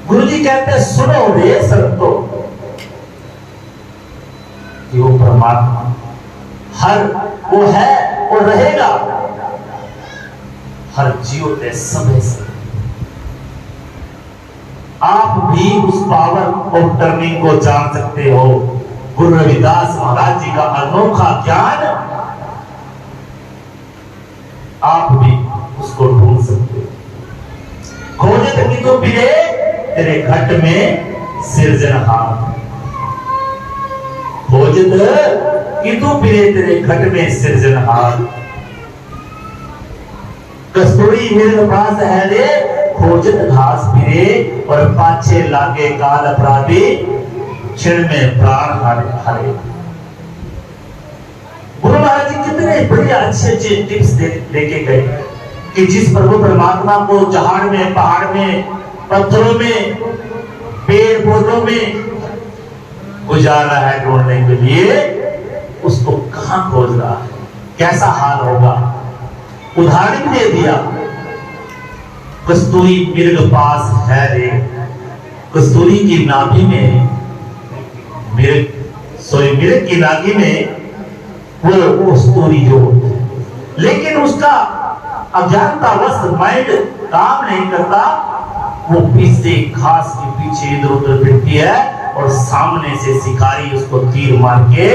गुरु जी कहते हैं सुनो रे संतो, कि वो परमात्मा हर वो है, वो रहेगा, हर जीव ते सब से। आप भी उस पावर ऑफ टर्निंग को जान सकते हो। गुरु रविदास महाराज जी का अनोखा ज्ञान, आप भी उसको ढूंढ सकते हो। खोजे कि तो पिले तेरे घट में सिरजनहार, खोजत कि तू पिले तेरे घट में सिरजनहार। कस्तूरी मेरे पास है रे, खोजत घास फिरे, और पाछे लागे काल अपराधी, क्षण में प्राण हारे। गुरु महाराज जी कितने बड़े अच्छे अच्छे टिप्स लेके गए कि जिस प्रभु परमात्मा को चहाड़ में, पहाड़ में, पत्थरों में, पेड़ पौधों में गुजारा है ढूंढने के लिए, उसको कहां खोज रहा है, कैसा हाल होगा। उदाहरण दे दिया, कस्तूरी मृग पास है रे। कस्तूरी की नाभि में मृग की नाभि में वो कस्तूरी जो, लेकिन उसका अज्ञानतावश माइंड काम नहीं करता। वो पीछे घास के पीछे इधर उधर फिरती है, और सामने से शिकारी उसको तीर मार के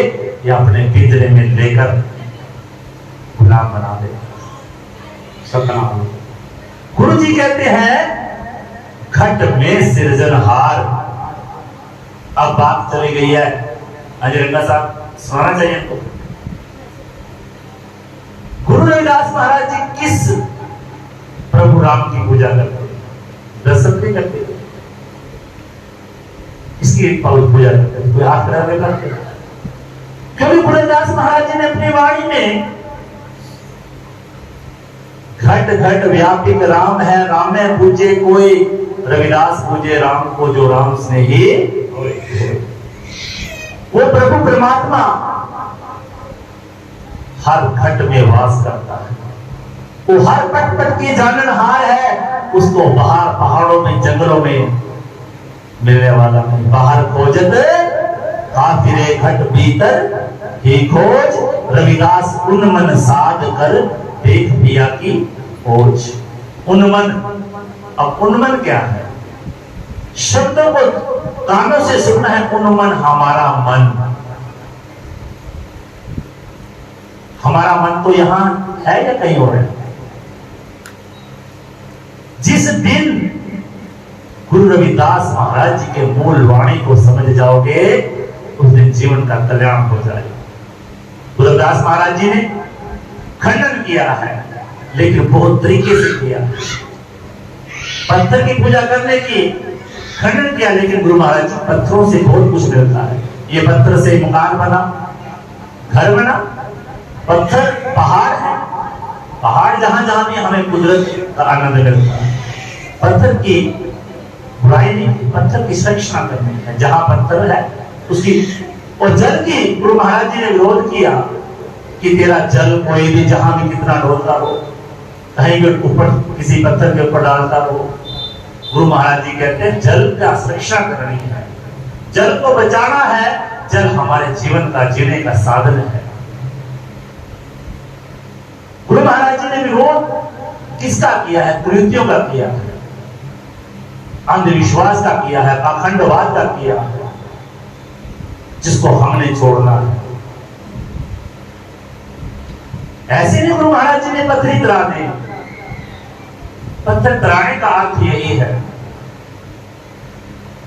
या अपने पिंजरे में लेकर गुलाम बना दे। सतनाम। गुरु जी कहते हैं घट में सिरजनहार। अब बात चली गई है, अजय रंगा साहब सुनाना चाहिए तो। गुरु रविदास महाराज जी किस प्रभु राम की पूजा करते? दशरथ नहीं करते, इसकी पूजा करते, कोई हाथ खड़ा करते। क्योंकि गुरु रविदास महाराज जी ने अपनी वाणी में घट घट व्यापिक राम है, रामे पूजे कोई, रविदास पूजे राम को जो राम स्नेही। वो प्रभु परमात्मा हर घट में वास करता है। वो हर पट पट की जाननहार है। उसको बाहर पहाड़ों में, जंगलों में मिलने वाला नहीं। बाहर खोजत काफिरे घट भीतर ही खोज, रविदास उन्मन साध कर देख पिया की खोज। उन्मन, अब उन्मन क्या है? शब्दों को कानों से सुनना है। उन्मन हमारा मन, हमारा मन तो यहां है या कहीं और है? जिस दिन गुरु रविदास महाराज जी के मूल वाणी को समझ जाओगे, उस दिन जीवन का कल्याण हो जाएगा। गुरु रविदास महाराज जी ने खंडन किया है, लेकिन बहुत तरीके से किया। पत्थर की पूजा करने की खंडन किया, लेकिन गुरु महाराज जी पत्थरों से बहुत कुछ मिलता है। ये पत्थर से मकान बना, घर बना, पत्थर पहाड़ है। पहाड़ जहां जहां भी हमें कुदरत का आनंद मिलता है। पत्थर की बुराई नहीं, पत्थर की संरक्षणा करनी है। जहां पत्थर है उसकी, और जल की गुरु महाराज जी ने विरोध किया कि तेरा जल कोई भी जहां भी कितना ढोलता हो, कहीं भी ऊपर किसी पत्थर के ऊपर डालता हो, गुरु महाराज जी कहते हैं जल का सुरक्षा करनी है, जल को बचाना है, जल हमारे जीवन का जीने का साधन है। गुरु महाराज जी ने विरोध किसका किया है? कुरीतियों का किया है, अंधविश्वास का किया है, पाखंडवाद का किया है, जिसको हमने छोड़ना है। ऐसे नहीं गुरु महाराज जी ने पत्थरी तरा दी। पत्थर तराने का अर्थ यही है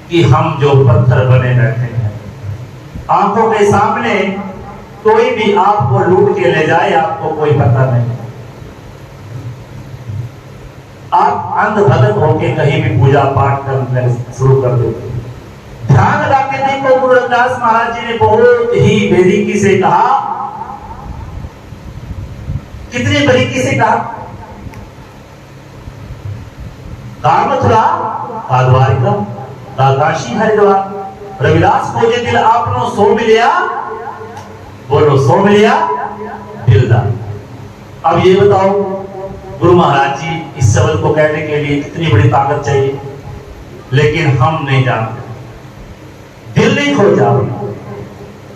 कि हम जो पत्थर बने रहते हैं, आंखों के सामने कोई भी आपको लूट के ले जाए, आपको कोई पता नहीं, आप अंधभगत होके कहीं भी पूजा पाठ करना शुरू कर देते। ध्यान लगा के देखो, गुरु रविदास महाराज जी ने बहुत ही बारीकी से कहा। कितनी बारीकी से कहा? का मथुरा, का द्वारिका, का काशी हरिद्वार, रविदास को जे दिल आपनो सो मिलिया, बोलो सो मिलिया दिलदार। अब ये बताओ, गुरु महाराज जी इस शब्द को कहने के लिए कितनी बड़ी ताकत चाहिए, लेकिन हम नहीं जानते। दिल नहीं खो जाओ,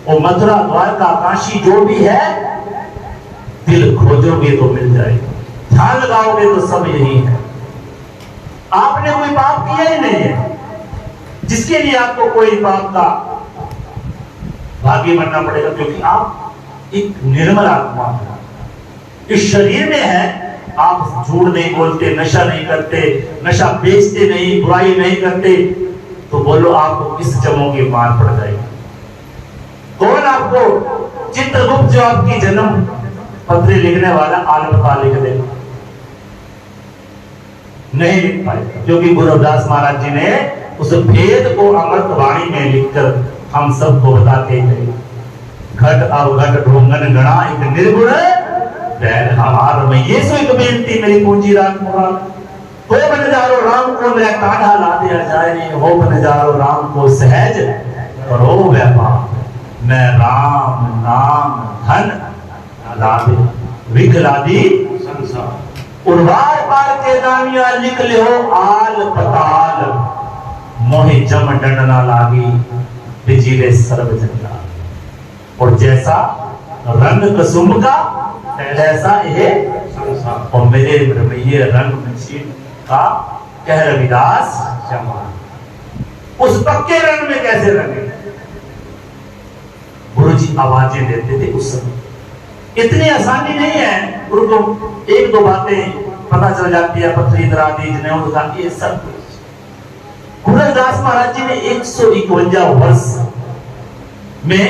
वो मथुरा द्वारका काशी जो भी है, दिल खोजोगे तो मिल जाएगा, ध्यान लगाओगे तो सब यही है। आपने कोई पाप किया ही नहीं है, जिसके लिए आपको कोई पाप का भागी बनना पड़ेगा, क्योंकि आप एक निर्मल आत्मा है। इस शरीर में है, आप झूठ नहीं बोलते, नशा नहीं करते, नशा बेचते नहीं, बुराई नहीं करते, तो बोलो आपको किस जमों की मार पड़ जाएगी? कौन आपको चित्रगुप्त जो आपकी जन्म पत्री लिखने वाला आलमता लिख दे? नहीं लिख पाएगा, क्योंकि गुरु रविदास महाराज जी ने उस भेद को अमृत वाणी में लिखकर हम सबको बताते गए। घट अवघट ढोंगन गणा एक निर्गुण बैर हमार में, ये सो एक बेनती मेरी पूंजी रात मुराद। हो बन जारो राम को मेरा काढ़ा ला दिया जाए, नहीं हो बन जारो राम को सहज करो व्यापार, मैं राम नाम धन लादे विकलादी संसार। उर्वार पार के नामिया लिख ले हो आल पताल, मोहि जम डंड ना लागी बिजिले सर्व जंगला। और जैसा रंग कुसुम का जैसा यह संसार, और मेरे रमैये रंग में का कह रविदास जमा। उस पक्के रंग में कैसे रंगे? गुरु जी आवाजें देते थे उस समय। इतनी आसानी नहीं है, गुरु को एक दो बातें पता चल जाती है, पथरी दरादी जनेऊ का ये सब। गुरु रविदास महाराज जी ने 151 वर्ष में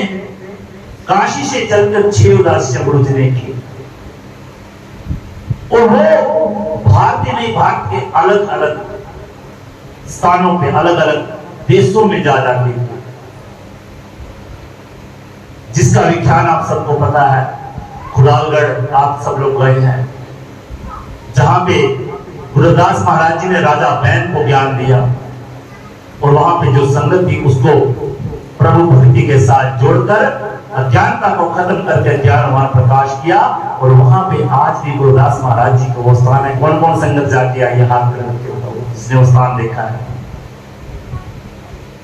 काशी से चलकर 6 उदासियां गुरु जी ने की, और वो भारतीय नहीं, भारत के अलग अलग स्थानों पे, अलग अलग देशों में जा जाती थी, जिसका विख्यान आप सबको पता है। खुदालगढ़ आप सब लोग गए हैं, जहां पे गुरु रविदास महाराज जी ने राजा बैन को ज्ञान दिया, और वहां पे जो संगत थी उसको प्रभु भक्ति के साथ जोड़कर अज्ञानता को खत्म करके ज्ञानवान प्रकाश किया। और वहां पे आज भी गुरु रविदास महाराज जी को वो स्थान है। कौन कौन संगत जाके आई, हाथ करके बताओ जिसने वो स्थान देखा है?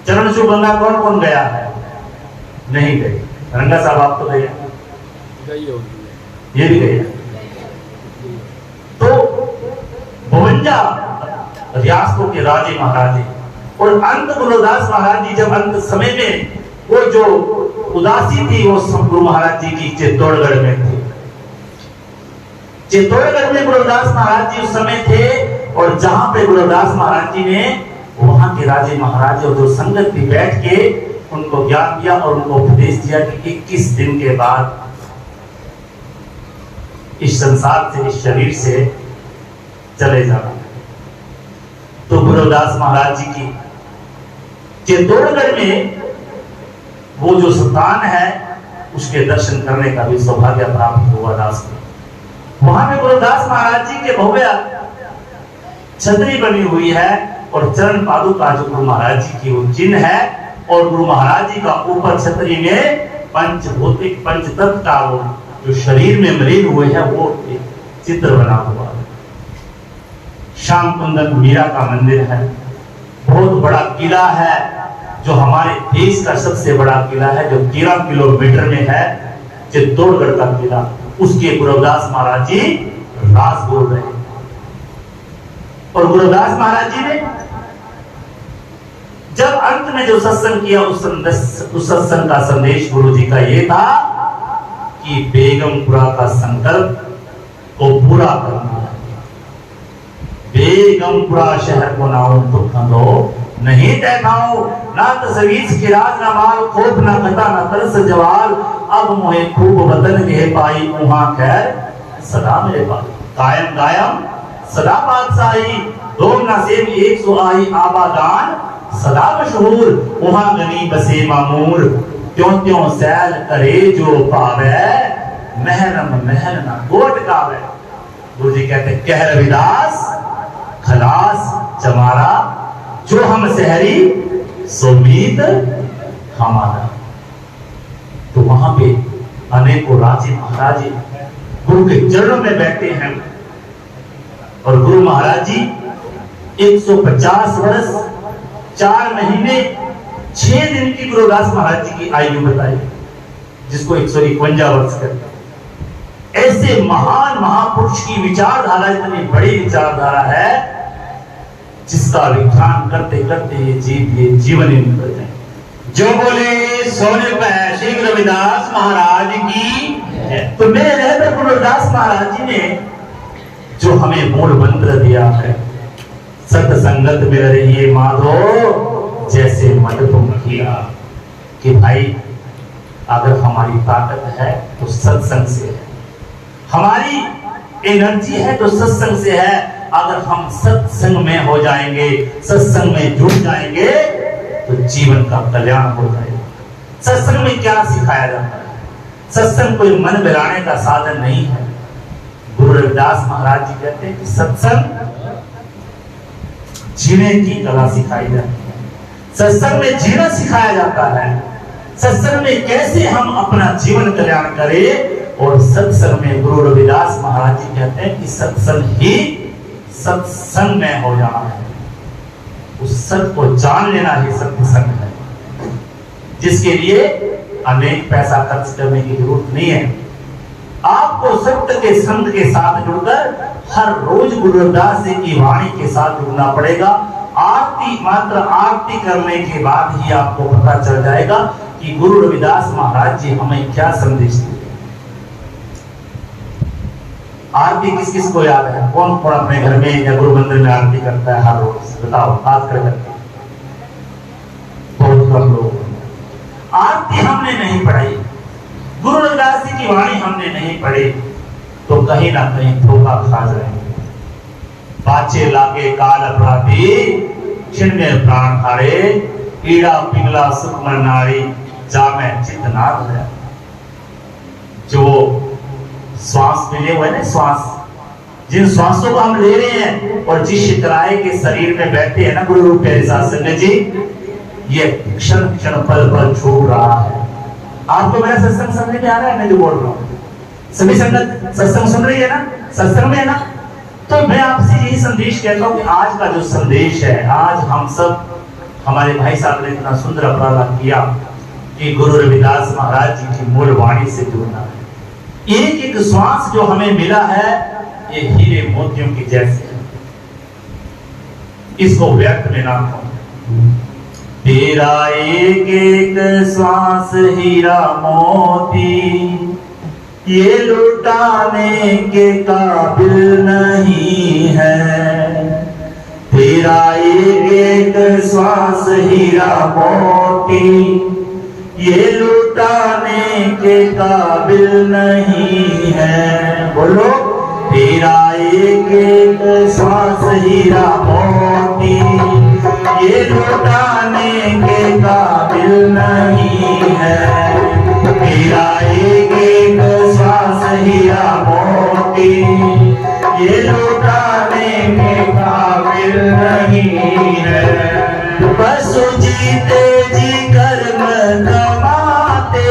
चरण छू गंगा कौन कौन गया है? नहीं गए। रंगा साहब आप तो गए, ये भी गए। तो 52 रियासतों के राजे महाराजे, और अंत गुरु रविदास महाराज जी जब अंत समय में वो जो उदासी थी, वो सब गुरु महाराज जी की चित्तौड़गढ़ में थी। चित्तौड़गढ़ में गुरु रविदास महाराज जी उस समय थे, और जहां पे गुरु रविदास महाराज जी ने वहां के राजे महाराजे और जो संगत भी बैठ के उनको ज्ञान दिया और उनको उपदेश दिया कि 21 दिन के बाद इस संसार से, इस शरीर से चले जाना। तो गुरु रविदास महाराज जी की चित्तौड़गढ़ में वो जो स्थान है, उसके दर्शन करने का भी सौभाग्य प्राप्त हुआ दास को। वहां में गुरु रविदास महाराज जी के भव्य छतरी बनी हुई है, और चरण पादुका जो गुरु महाराज जी की वो चिन्ह है, और गुरु महाराज जी का ऊपर छतरी में पंचभौतिक पंचतत्व का वो जो शरीर में मरीन हुए हैं, वो एक चित्र बना हुआ है। श्याम कुंदन मीरा का मंदिर है, बहुत बड़ा किला है जो हमारे देश का सबसे बड़ा किला है, जो 13 किलोमीटर में है, चित्तौड़गढ़ का किला। उसके गुरु रविदास महाराज जी रास बोल रहे हैं। और गुरु रविदास महाराज जी ने जब अंत में जो सत्संग किया, उस सत्संग का संदेश गुरु जी का ये था कि बेगमपुरा का संकल्प को पूरा करना है। बेगमपुरा शहर को नाम दुख दो नहीं देखाओ, ना तस्वीर की राज ना माल, खोप ना कथा ना तरस जवाल, अब मोहे खूब वतन के पाई, वहां खैर सदा मेरे पाई। कायम कायम सदा बादशाही, दो नसीब 100 आई आबादान, सदा मशहूर, वहां गनी बसे मामूर, त्यों त्यों सैल करे जो पावे, महरम महल ना गोट गावे। गुरु जी कहते कह रविदास खलास चमारा, जो हम सहरी सोमीत हमारा। तो वहां पे अनेकों राजे महाराजे गुरु के चरणों में बैठे हैं और गुरु महाराज जी 150 वर्ष 4 महीने 6 दिन की गुरु रविदास महाराज जी की आयु बताई, जिसको 151 वर्ष कहते हैं। ऐसे महान महापुरुष की विचारधारा इतनी बड़ी विचारधारा है, जिसका विज्ञान करते करते ये जीवन ही निकल जाए। जो बोले सोने पे श्री रविदास महाराज की। तो मेरे रहते गुरु रविदास महाराज जी ने जो हमें मूल मंत्र दिया है, सत्संगत में रहिए माधो जैसे मद तुम किया, कि भाई अगर हमारी ताकत है तो सत्संग से है, हमारी एनर्जी है तो सत्संग से है। अगर हम सत्संग में हो जाएंगे, सत्संग में जुड़ जाएंगे, तो जीवन का कल्याण हो जाएगा। सत्संग में क्या सिखाया जाता है? सत्संग कोई मन बहलाने का साधन नहीं है। गुरु रविदास महाराज जी कहते हैं कि सत्संग जीने की कला सिखाई जाती है, सत्संग में जीना सिखाया जाता है, सत्संग में कैसे हम अपना जीवन कल्याण करें। और सत्संग में गुरु रविदास महाराज जी कहते हैं कि सत्संग ही सत्संग में हो जाना है, उस सत्य को जान लेना ही सत्संग है, जिसके लिए अनेक पैसा खर्च करने की जरूरत नहीं है। आपको सत्य के संत के साथ जुड़कर हर रोज गुरु रविदास जी की वाणी के साथ जुड़ना पड़ेगा। आरती मात्र आरती करने के बाद ही आपको पता चल जाएगा कि गुरु रविदास महाराज जी हमें क्या संदेश दिए। आरती किस किस को याद है? कौन कौन अपने घर में या गुरु मंदिर में आरती करता है हर रोज? बताओ, हाथ खड़े करके। बहुत कम लोग। आरती हमने नहीं पढ़ी, गुरु रविदास जी की वाणी हमने नहीं पढ़ी, तो कहीं ना कहीं धोखा खा जाएंगे। बाचे लागे काल अपराधी, क्षण में प्राण हारे, ईड़ा पिघला सुख मन नारी, जामे चित्त ना धरे। जो श्वास मिले हुए ना, श्वास, जिन श्वासों को हम ले रहे हैं और जिस शितराए के शरीर में बैठे हैं ना गुरु रूप प्यारे साथ संगत जी, ये क्षण क्षण पल पल छूट रहा है। आपको मेरा सत्संग समझ में आ रहा है? मैं जो बोल रहा हूँ, सभी संगत सत्संग सुन रही है ना, सत्संग में है ना? तो मैं आपसे यही संदेश कहता हूँ कि आज का जो संदेश है, आज हम सब, हमारे भाई साहब ने इतना सुंदर अपराधा किया कि गुरु रविदास महाराज जी की मूल वाणी से जुड़ना है। एक एक श्वास जो हमें मिला है, ये हीरे मोतियों की जैसे है, इसको व्यर्थ में ना करो। तेरा एक एक श्वास हीरा मोती, ये लुटाने के काबिल नहीं है। तेरा एक एक श्वास हीरा मोती, ये लुटाने के काबिल नहीं है। बोलो, तेरा एक एक श्वास हीरा मोती, ये लुटाने के काबिल नहीं है। तेरा एक एक श्वास हीरा मोती, ये लुटाने के काबिल नहीं है। पशु जीते जी कर्म कमाते,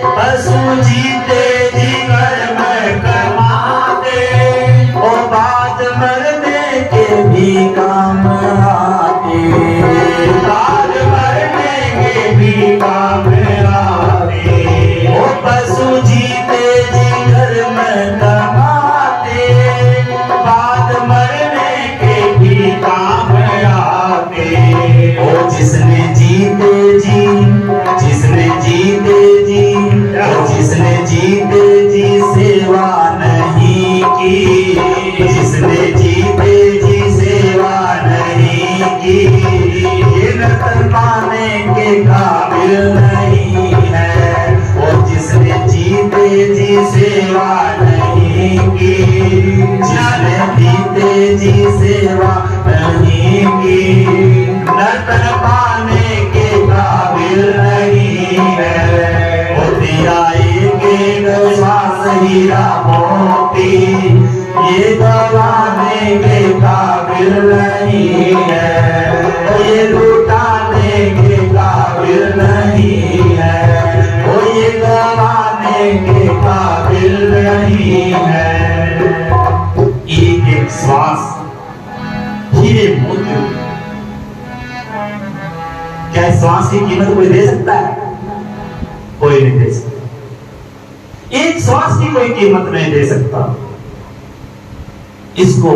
पशु जीते जी कर्म कमाते, और बाद मरने के भी काम आते। भी काम आवे। ओ पशु जीते जी घर में कमाते, बाद मरने के भी काम आवे। ओ जिसने जीते जी, जिसने जीते जी, ओ जिसने जीते जी सेवा नहीं की, जिसने जीते जी सेवा नहीं की, ये नर्तन पाने के काबिल नहीं है। और जिसने जीते जी सेवा नहीं की, जिसने जीते जी सेवा नहीं की, नर्तन पाने के काबिल नहीं है। होती आएंगे श्वास हीरा मोती, ये गवाने के काबिल नहीं है, ये लुटाने के काबिल नहीं है, वो ये गवाने के काबिल नहीं है। एक एक श्वास हीरे मोती, क्या श्वास की कीमत कोई दे सकता है? कोई नहीं दे सकता। एक श्वास की कोई कीमत नहीं दे सकता। इसको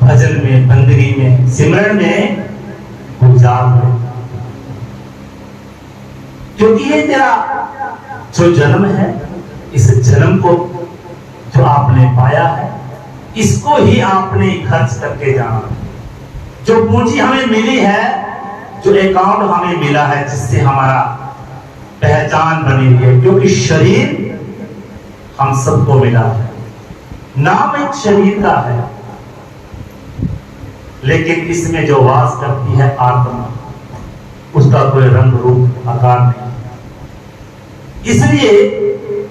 भजन में, बंदगी में, सिमरन में गुजार ले, क्योंकि ये तेरा जो जन्म है, इस जन्म को जो आपने पाया है, इसको ही आपने खर्च करके जाना। जो पूंजी हमें मिली है, जो अकाउंट हमें मिला है, जिससे हमारा पहचान बनी हुई है, क्योंकि शरीर हम सबको मिला है, नाम एक शरीर का है, लेकिन इसमें जो वास करती है आत्मा, उसका कोई रंग रूप आकार नहीं। इसलिए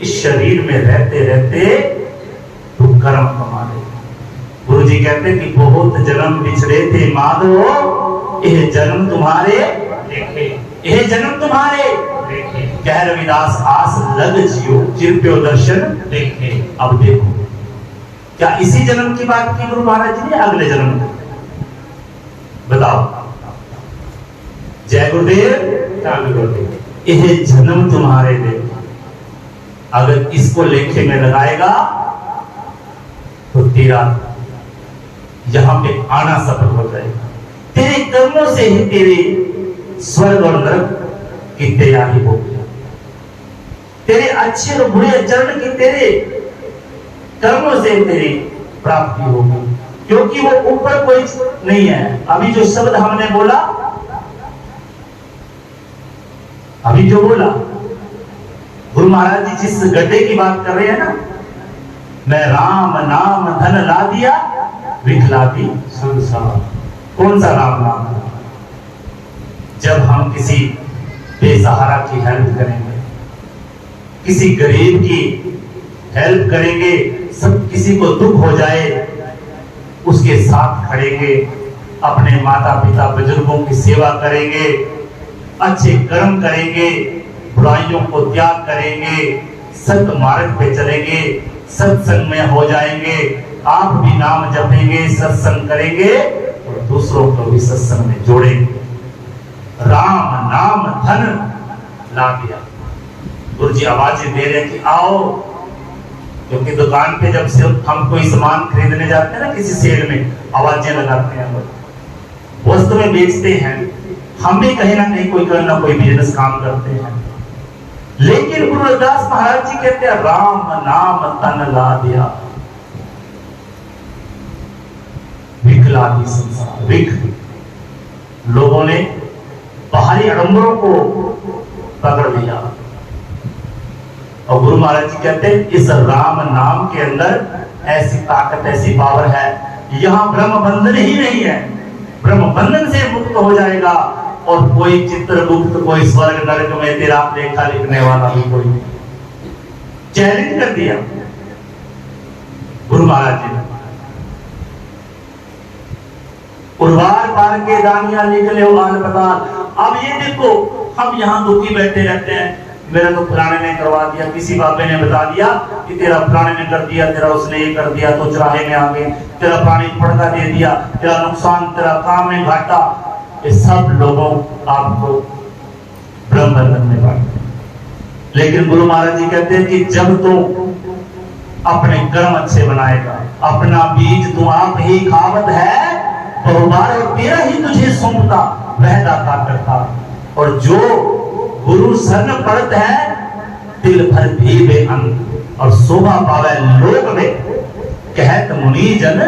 इस शरीर में रहते रहते तू कर्म कमा ले। गुरु जी कहते कि बहुत जन्म बिछड़े थे माधो, यह जन्म तुम्हारे देखे, यह जन्म तुम्हारे देखे, कह रविदास आस लग जियो चिरप्यो दर्शन देखे। अब देखो। क्या इसी जन्म की बात की गुरु महाराज जी ने, अगले जन्म की? बताओ। जय गुरुदेव। चांद गुरुदेव। यह जन्म तुम्हारे दे, अगर इसको लेखे में लगाएगा तो तेरा यहां पे आना सफल हो जाएगा। तेरे कर्मों से ही तेरे स्वर्ग और नरक की तैयारी होगी। तेरे अच्छे और बुरे चरण की तेरे कर्मों से तेरी प्राप्ति होगी, क्योंकि वो ऊपर कोई नहीं है। अभी जो शब्द हमने बोला, अभी जो बोला, गुरु महाराज जी जिस गड्ढे की बात कर रहे हैं ना, मैं राम नाम धन ला दिया विखलाती संसार। कौन सा राम नाम है? जब हम किसी बेसहारा की हेल्प करेंगे, किसी गरीब की हेल्प करेंगे, सब किसी को दुख हो जाए उसके साथ खड़ेंगे, अपने माता पिता बुजुर्गों की सेवा करेंगे, अच्छे कर्म करेंगे, बुराइयों को त्याग करेंगे, सत मार्ग पे चलेंगे, सत्संग में हो जाएंगे, आप भी नाम जपेंगे, सत्संग करेंगे और दूसरों को भी सत्संग में जोड़ेंगे। राम नाम धन ला दिया। गुरु जी आवाजें दे रहे हैं कि आओ, क्योंकि दुकान पे जब से हम कोई सामान खरीदने जाते हैं ना, किसी सेल में आवाजें लगाते हैं, लोग वस्तु में बेचते हैं, हम भी कहीं ना कोई बिजनेस काम करते हैं। लेकिन गुरु रविदास महाराज जी कहते हैं राम नाम तन ला दिया विकलादी संसार। विक लोगों ने बाहरी आडंबरों को पकड़ लिया, और गुरु महाराज जी कहते हैं इस राम नाम के अंदर ऐसी ताकत, ऐसी पावर है, यहां ब्रह्म बंधन ही नहीं है। ब्रह्म बंधन से मुक्त हो जाएगा, और कोई चित्रगुप्त, कोई स्वर्ग नरक में तेरा लेखा लिखने वाला भी कोई नहीं। चैलेंज कर दिया गुरु महाराज जी ने। उर्वार पार के दानिया निकले हो आल पताल। अब ये देखो, हम यहाँ दुखी बैठे रहते हैं, मेरा तो फलाने ने करवा दिया, किसी बाबे ने बता दिया कि तेरा फलाने ने कर दिया, तेरा उसने ये कर दिया, तो चराहे में आ गए, तेरा पानी फड़का दे दिया, तेरा नुकसान, तेरा काम में घाटा। ये सब लोगों आपको बंधन में बांट। लेकिन गुरु महाराज जी कहते हैं कि जब तू अपने कर्म अच्छे बनाएगा, अपना बीज तू आप ही खावत है बहुबार, और तेरा ही तुझे सौंपता वह दाता करता। और जो गुरु शरण पड़त है तिल भर भी बेअंत, और शोभा पावे लोक में कहत मुनि जन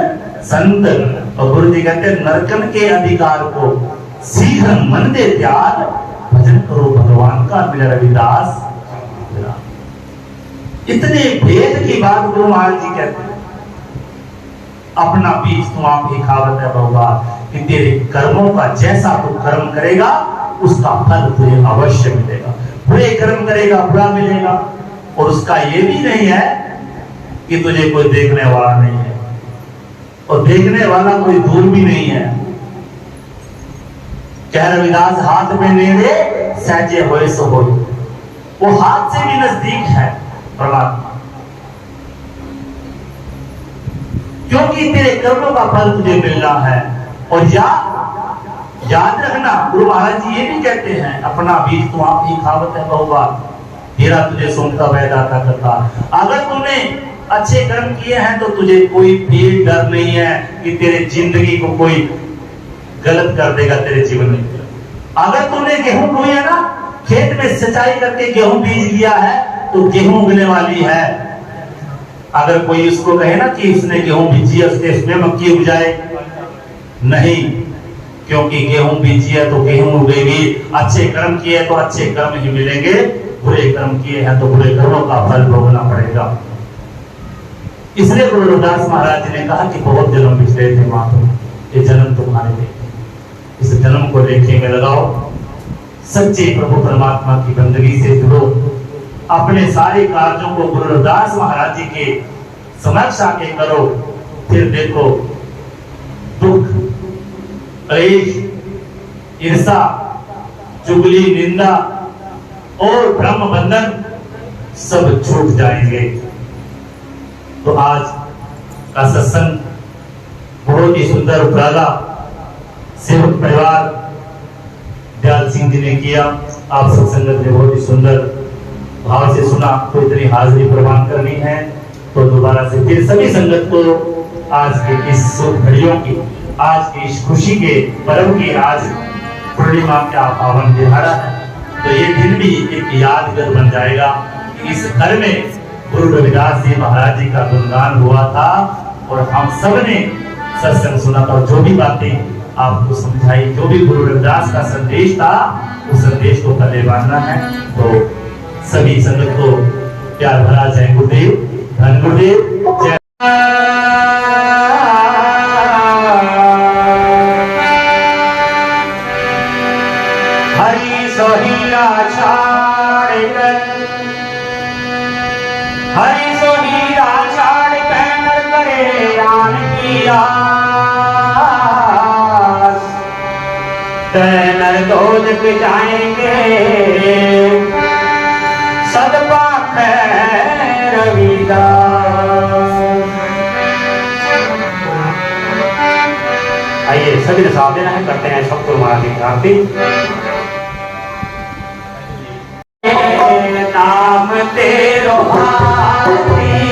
संत। और गुरु जी कहते हैं नरकन के अधिकार को शीघ्र मन दे त्याग, भजन करो भगवान का मिला रविदास। इतने भेद की बात गुरु महाराज जी कहते हैं। अपना बीज तुम आप ही खावत है भगवान, कि तेरे कर्मों का जैसा तू कर्म करेगा उसका फल तुझे अवश्य मिलेगा। बुरे कर्म करेगा बुरा मिलेगा, और उसका ये भी नहीं है कि तुझे कोई देखने वाला नहीं है, और देखने वाला कोई दूर भी नहीं है। कह रविदास हाथ में मेरे सहजे होए सो हो, वो हाथ से भी नजदीक है परमात्मा, क्योंकि तेरे कर्मों का फल तुझे मिल रहा है। और याद रखना गुरु महाराज जी ये भी कहते हैं अपना बीज तुम आप ही खावत है बहुबार, तेरा तुझे सौंपता वह दाता करता। अगर तूने अच्छे कर्म किए हैं तो तुझे कोई भी डर नहीं है कि तेरे जिंदगी को कोई गलत कर देगा तेरे जीवन में। अगर तूने गेहूं बोई है ना, खेत में सिंचाई करके गेहूं बीज लिया है तो गेहूं उगने वाली है। अगर कोई उसको कहे ना कि उसने गेहूं बीजी है उसके उसमें मक्की उग जाए, नहीं, क्योंकि गेहूं बीजी है तो गेहूं उगेगी। अच्छे कर्म किए तो अच्छे कर्म ही मिलेंगे, बुरे कर्म किए हैं तो बुरे कर्मों का फल भोगना पड़ेगा। इसलिए गुरु रविदास महाराज जी ने कहा कि बहुत जन्म पिछले थे मां, ये जन्म तुम्हारे लिए, इस जन्म को लेखे में लगाओ, सच्चे प्रभु परमात्मा की बंदगी से जुड़ो, अपने सारे कार्यों को गुरु रविदास महाराज जी के समक्ष आके करो। फिर देखो दुख, क्लेश, ईर्षा, चुगली, निंदा और ब्रह्म बंधन सब छूट जाएंगे। तो आज का सत्संग बहुत ही सुंदर उपराला सेवक परिवार दयाल सिंह जी ने किया। आप सब संगत ने बहुत ही सुंदर भाव से सुना। तो इतनी हाजिरी प्रदान करनी है तो दोबारा से फिर सभी संगत को आज के इस शुभ घड़ियों की, आज की इस खुशी के पर्व की, आज पूर्णिमा का पावन दिहाड़ा है, तो ये दिन भी एक यादगार बन जाएगा। इस घर में गुरु रविदास जी महाराज जी का गुणगान हुआ था और हम सब ने सत्संग सुना था। जो भी बातें आपको समझाई, जो भी गुरु रविदास का संदेश था, उस संदेश को पहले मानना है। तो सभी संगत को प्यार भरा जय गुरुदेव, धन गुरुदेव, जय। हरि सोहिला छाड़ कर, हरि सोहिला छाड़ कर नर करे रान की आस, नर दोजख जाएंगे सदपाख रविदास। आइए सभी ने साथ देना है, करते हैं सबको महाराज की आरती। नाम तेरो नाम तेरो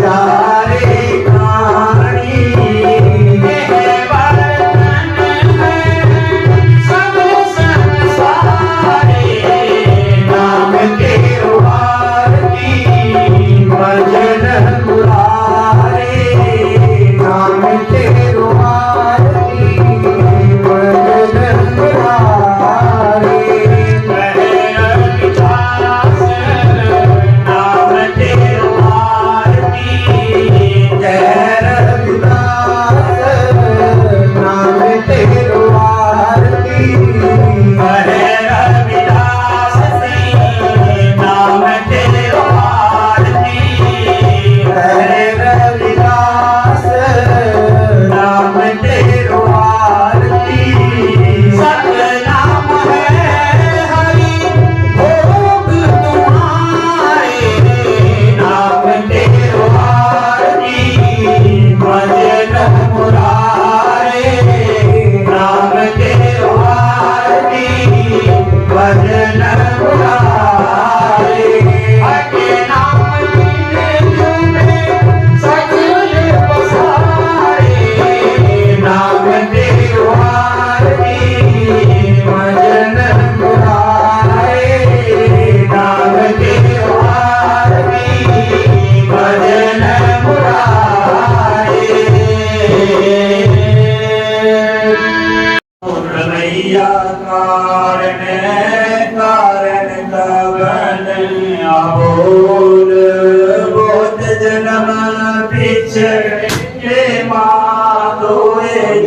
चारे प्राणी सब संसारे नाम के आरती भजन मुरारे नाम के आरती भजन मुरारे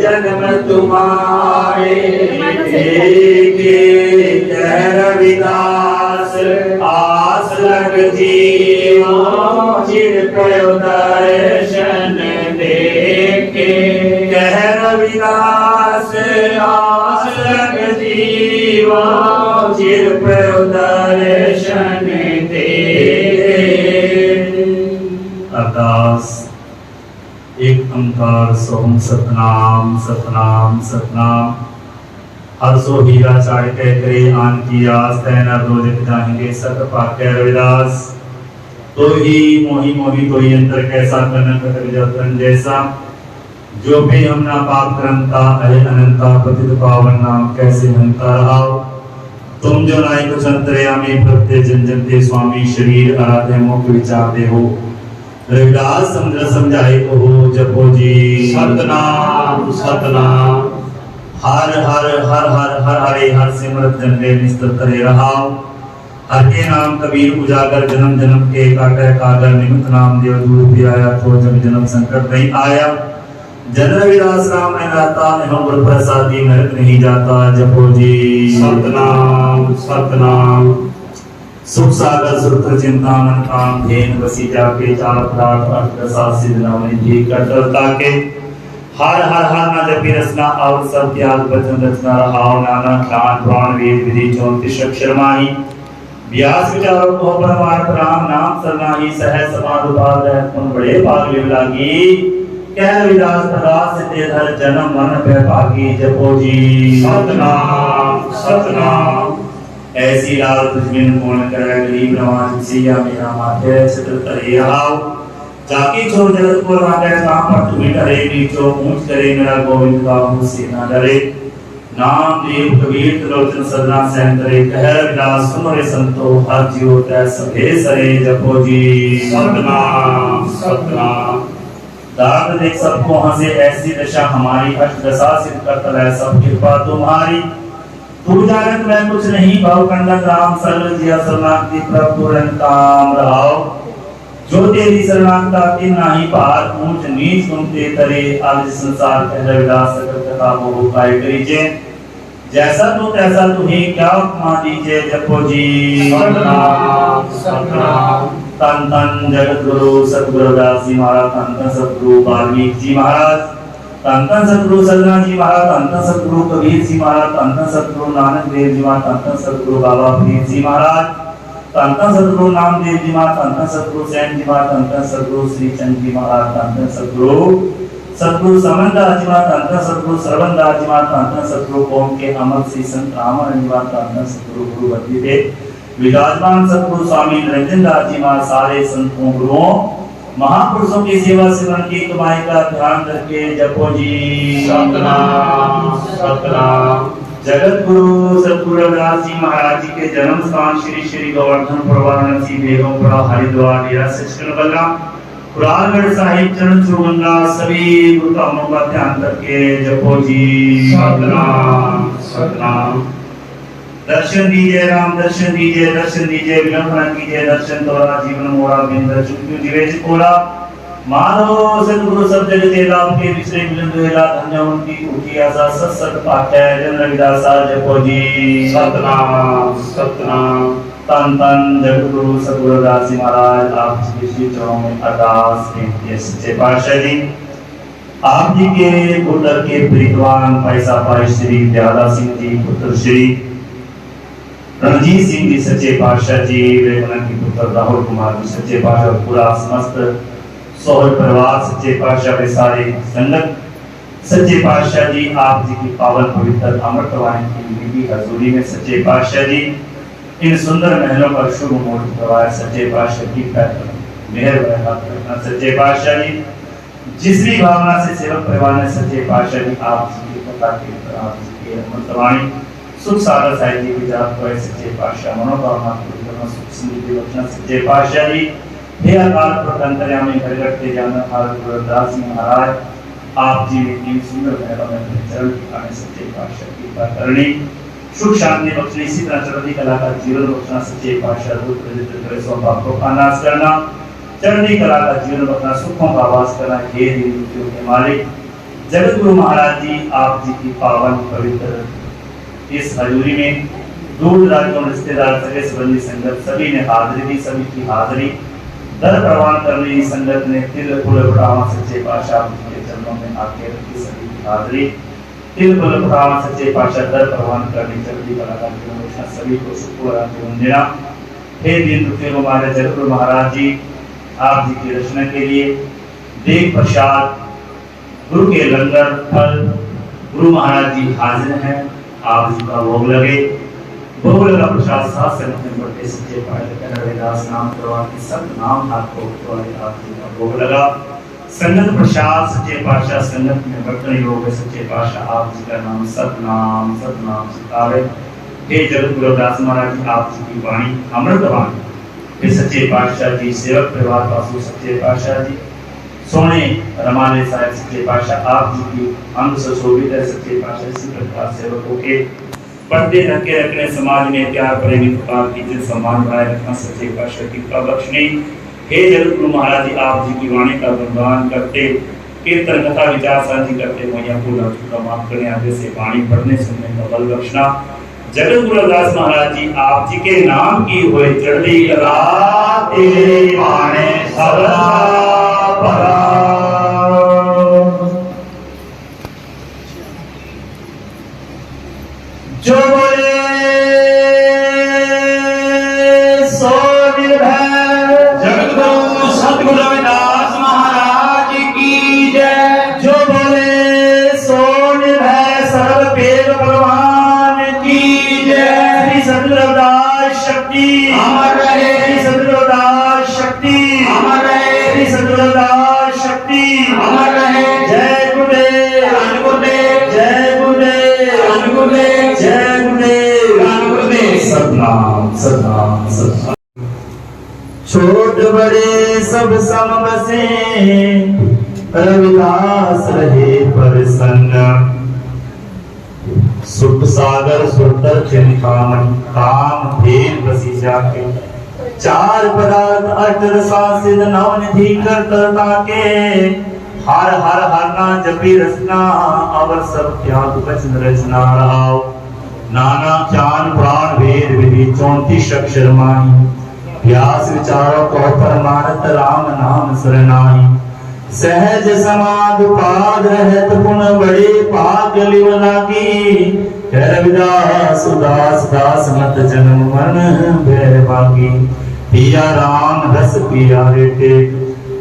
जन्म तुम्हारे रविदास आस लग जीवो चिर पयो दर्शन देखे कह रविदास आस लग जीवो चिर पयो दर्शन देखे। अरदास एक ओंकार सोम सतनाम सतनाम सतनाम हर सो हीरा चाहे करे आन की आस तैना रोज जाएंगे सत पाके रविदास तो ही मोही तो ही अंतर कैसा कनक जतन जैसा जो भी हमना पाप करंता अहे अनंता पतित पावन नाम कैसे मनता रहाओ तुम जो नायक संतरयामी प्रत्यय जन जन ते स्वामी शरीर आराध्य मुख विचार दे हो रविदास समझ समझाए को हो जपो जी सतनाम सतनाम हर हर हर हर हर हरे हर सिमरत जन्मे निस्तर करे रहाओ हर के नाम कबीर उजागर जन्म जन्म के काटे कागर निमित नाम देव दूर भी आया तो जब जन्म संकट नहीं आया जन रविदास राम ने गाता एवं गुरु प्रसादी नरक नहीं जाता जपो जी सतनाम सतनाम सुख सागर सुरत चिंतामन काम धेन बसी जाके चार प्राण अर्थ सिद्ध नामनि जी करता के हर हर हर न जपि रसना और सब त्याग वचन रचना रहाओ नाना ज्ञान पुराण वेद विधि 34 अक्षर माही व्यास विचारों को परमार्थ राम नाम सरनाही सहज समाध उपाद रहत पुन बड़े भाग लिव लागी कह रविदास प्रदास से धर जन्म मन पे भागी जपो जी सतनाम सतनाम ऐसी लाल तुझमें पूर्ण कर गरीब नवाज सिया मेरा माथे छत्र करे रहाओ जाकी छोड़ जगत को राजा काम पर तुम्हें डरे नीचो ऊंच करे मेरा गोविंद बाबू से ना डरे नाम देव कबीर त्रिलोचन सदना सहन करे कह रविदास सुमरे संतो हर जीव तै सभे सरे जपो जी सतनाम सतनाम दाद देख सबको हंसे ऐसी दशा हमारी अष्ट दशा सिद्ध करता है सब कृपा तुम्हारी तू जानत मैं कुछ नहीं भाव कंडन राम सर्व जिया शरणागति प्रभु काम रहाओ जो तेरी शरणागता की नाही पार ऊंच नीच तुमते तरे आज संसार के रविदास सकल कथा वो काय करीजे जैसा तू तैसा तू ही क्या उपमा दीजे जपो जी सतनाम सतनाम तन तन जगत गुरु सतगुरु दास जी महाराज तन तन सतगुरु वाल्मीकि जी महाराज तन तन सतगुरु सदना जी महाराज तन तन सतगुरु कबीर जी महाराज तन तन सतगुरु नानक देव जी महाराज तन तन सतगुरु बाबा फरीद जी महाराज तन तन सतगुरु नामदेव जी महाराज तन तन सतगुरु सैन जी महाराज तन तन सतगुरु श्री चंद जी महाराज तन तन सतगुरु समनदास जी महाराज तन तन सतगुरु श्रवणदास जी महाराज तन तन सतगुरु ओम के अमर श्री संत रामानंद जी महाराज तन तन सतगुरु गुरु बद्री देव विराजमान सतगुरु स्वामी निरंजन दास जी महाराज सारे संतों गुरुओं महापुरुषों की सेवा सिमरन की कमाई का ध्यान रखे जपो जी सतनाम सतनाम। जगत गुरु सतगुरु रविदास जी महाराज जी के जन्म स्थान श्री श्री गोवर्धन वाराणसी बेगमपुरा हरिद्वार डेरा सचखंड बलराम कुरानगढ़ साहिब चरण चुरगंगा सभी गुरुताओं का ध्यान करके जपो जी सतनाम सतनाम। दर्शन दीजिए राम दर्शन दीजिए विलंबना कीजिए दर्शन द्वारा जीवन मोरा बिन दर्शन क्यों जीवे कोरा मानो सतगुरु सब जग के लाभ के विषय मिलन दुहेला धन्य उनकी उठी आशा सत सत पाठ्य जन रविदास जपो जी सतनाम सतनाम। तन तन जगतगुरु सतगुरु दास जी महाराज आप जी के चरणों में अरदास है सच्चे पातशाह जी आप जी के पुत्र के प्रीतवान पैसा पाई श्री दयाला सिंह जी पुत्र श्री रणजीत सिंह जी सच्चे पातशाह जी वेमना की पुत्र राहुल कुमार जी सच्चे पातशाह पूरा समस्त सोहर परिवार सच्चे पातशाह के सारे संगत सच्चे पातशाह जी आप जी की पावन पवित्र अमृतवाणी की निधि हजूरी में सच्चे पातशाह जी इन सुंदर महलों पर शुभ मुहूर्त करवाए सच्चे पातशाह की मेहर रखना सच्चे पातशाह जी जिस भी भावना से सेवक परिवार ने सच्चे पातशाह जी आप जी की पता के आप जी की अमृतवाणी सुख सागर साहिब जी की जात को सच्चे पातशाह मनोकामना पूरी करना सुख समृद्धि बख्शना सच्चे पातशाह जी हे अकाल पुरख अंतर्यामी प्रगट के जाना भारत गुरुदास जी महाराज आप जी ने इन सुंदर महलों में अपने चरण टिकाने सच्चे पातशाह की कृपा करनी सुख शांति बख्शनी इसी तरह चढ़ती कला का जीवन बख्शना सच्चे पातशाह रूप प्रजित करे सो पापों का नाश करना चढ़ती कला का जीवन बख्शना सुखों का वास करना हे देव के मालिक जगत गुरु महाराज जी आप जी की पावन पवित्र इस हजूरी में दूर राज्यों रिश्तेदार सगे संबंधी संगत सभी ने हाजिरी दी सभी की हाजिरी दर प्रवान करने संगत ने तिल फूल बढ़ावा सच्चे पातशाह के चरणों में आके रखी सभी की हाजिरी तिल फूल बढ़ावा सच्चे पातशाह दर प्रवान करने चलती कलाकार की सभी को शुक्र वंदना हे दिन दुखे हमारे जगतगुरु महाराज जी आप जी की रचना के लिए देख प्रसाद गुरु के लंगर फल गुरु महाराज जी हाजिर हैं आप जी का भोग लगे भोग लगा प्रसाद साथ संगत में बढ़ते सच्चे पातशाह रविदास नाम करवा के सब नाम आपको आप जी का भोग लगा संगत प्रसाद सच्चे पातशाह संगत में बर्तन योग सच्चे पातशाह आप जी का नाम सतनाम सितारे हे जगत गुरु दास महाराज जी आप जी की वाणी अमृतवाणी हे सच्चे पातशाह जी सेवक परिवार पासु सच्चे पातशाह जी सोने रमाले साहिब सच्चे पातशाह आप जी की अंग से शोभित है सच्चे पातशाह इसी प्रकार सेवकों के पर्दे ढके रखने समाज में प्यार प्रेमी प्रकार की इज्जत सम्मान बनाए रखना सच्चे पातशाह की कृपा बख्शनी हे जगत गुरु महाराज जी आप जी की वाणी का गुणगान करते कीर्तन कथा विचार साझी करते मैया को माफ करने आगे से वाणी पढ़ने सुनने का बल बख्शना जगत गुरु दास महाराज जी आप जी के नाम की हुए चढ़ी कला तेरे पाने सदा परा जो बोले सो निर्भय जगत गुरु सतगुरु रविदास महाराज की जय। जो बोले सो निर्भय सर्व पेद भगवान की जय। श्री सतगुरु रविदास शक्ति अमर रहे। श्री सतगुरु रविदास शक्ति अमर रहे। श्री सतगुरु रविदास शक्ति अमर रहे। जय गुरुदेव धन गुरुदेव जय गुरुदेव धन गुरुदेव जय गुरुदेव धन गुरुदेव। सतनाम सतनाम सतनाम। छोट बड़े सब सम बसे रविदास रहे प्रसन्न सुख सागर सुरतर खिन काम भेद बसी जाके चार पदार्थ अष्ट रसा सिद्ध नवनिधि करता के हर हर हर ना जपी रचना अवर सब त्याग वचन रचना रहाओ नाना ज्ञान पुराण वेद विधि 34 अक्षर माही व्यास विचारों को परमानंद राम नाम सरनाई सहज समाध पाद रहत गुण बड़े पाक लिव लागी रविदास उदास दास मत जन्म मरण भय भागी पिया राम रस पिया रेटे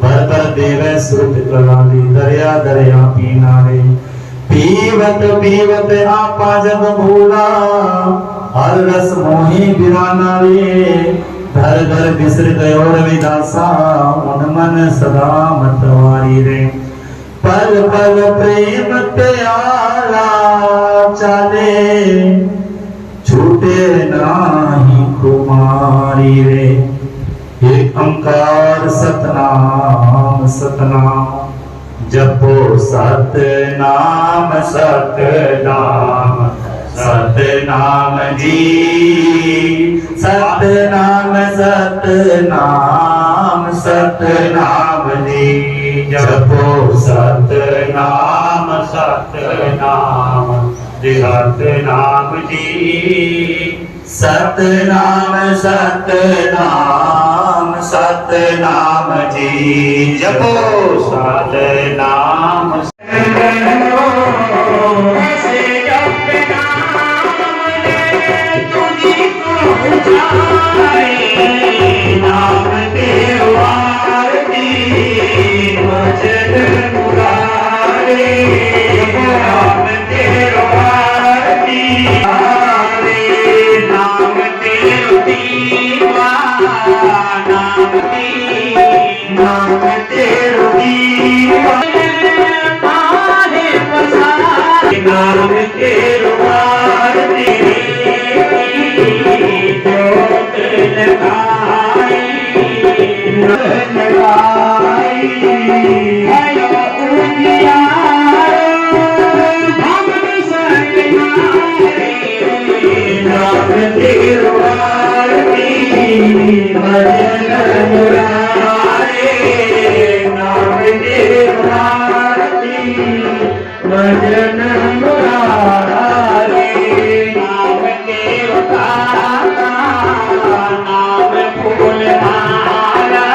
पर देवे श्रुत कलाली दरिया दरिया पीना रे पीवत पीवत आपा जग भूला हर रस मोहि बिराना रे घर घर बिसर गयो रविदासा मन मन सदा मतवारी रे पल पल प्रेम प्याला चले छूटे नाही कुमारी रे एक ओंकार सतनाम सतनाम जपो सतनाम सतनाम सतनाम जी सतनाम सतनाम सतनाम जी जपो सतनाम सतनाम सतनाम जी सतनाम सतनाम सतनाम जी जपो सतनाम नाम तेरो आरती भजन मुरारे नाम तेरो आरती नाम तेरो दीवाना नाम तेरो दीवाना नाम तेरो आरती भजन मुरारे नाम तेरो नाम फूल माला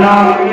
नाम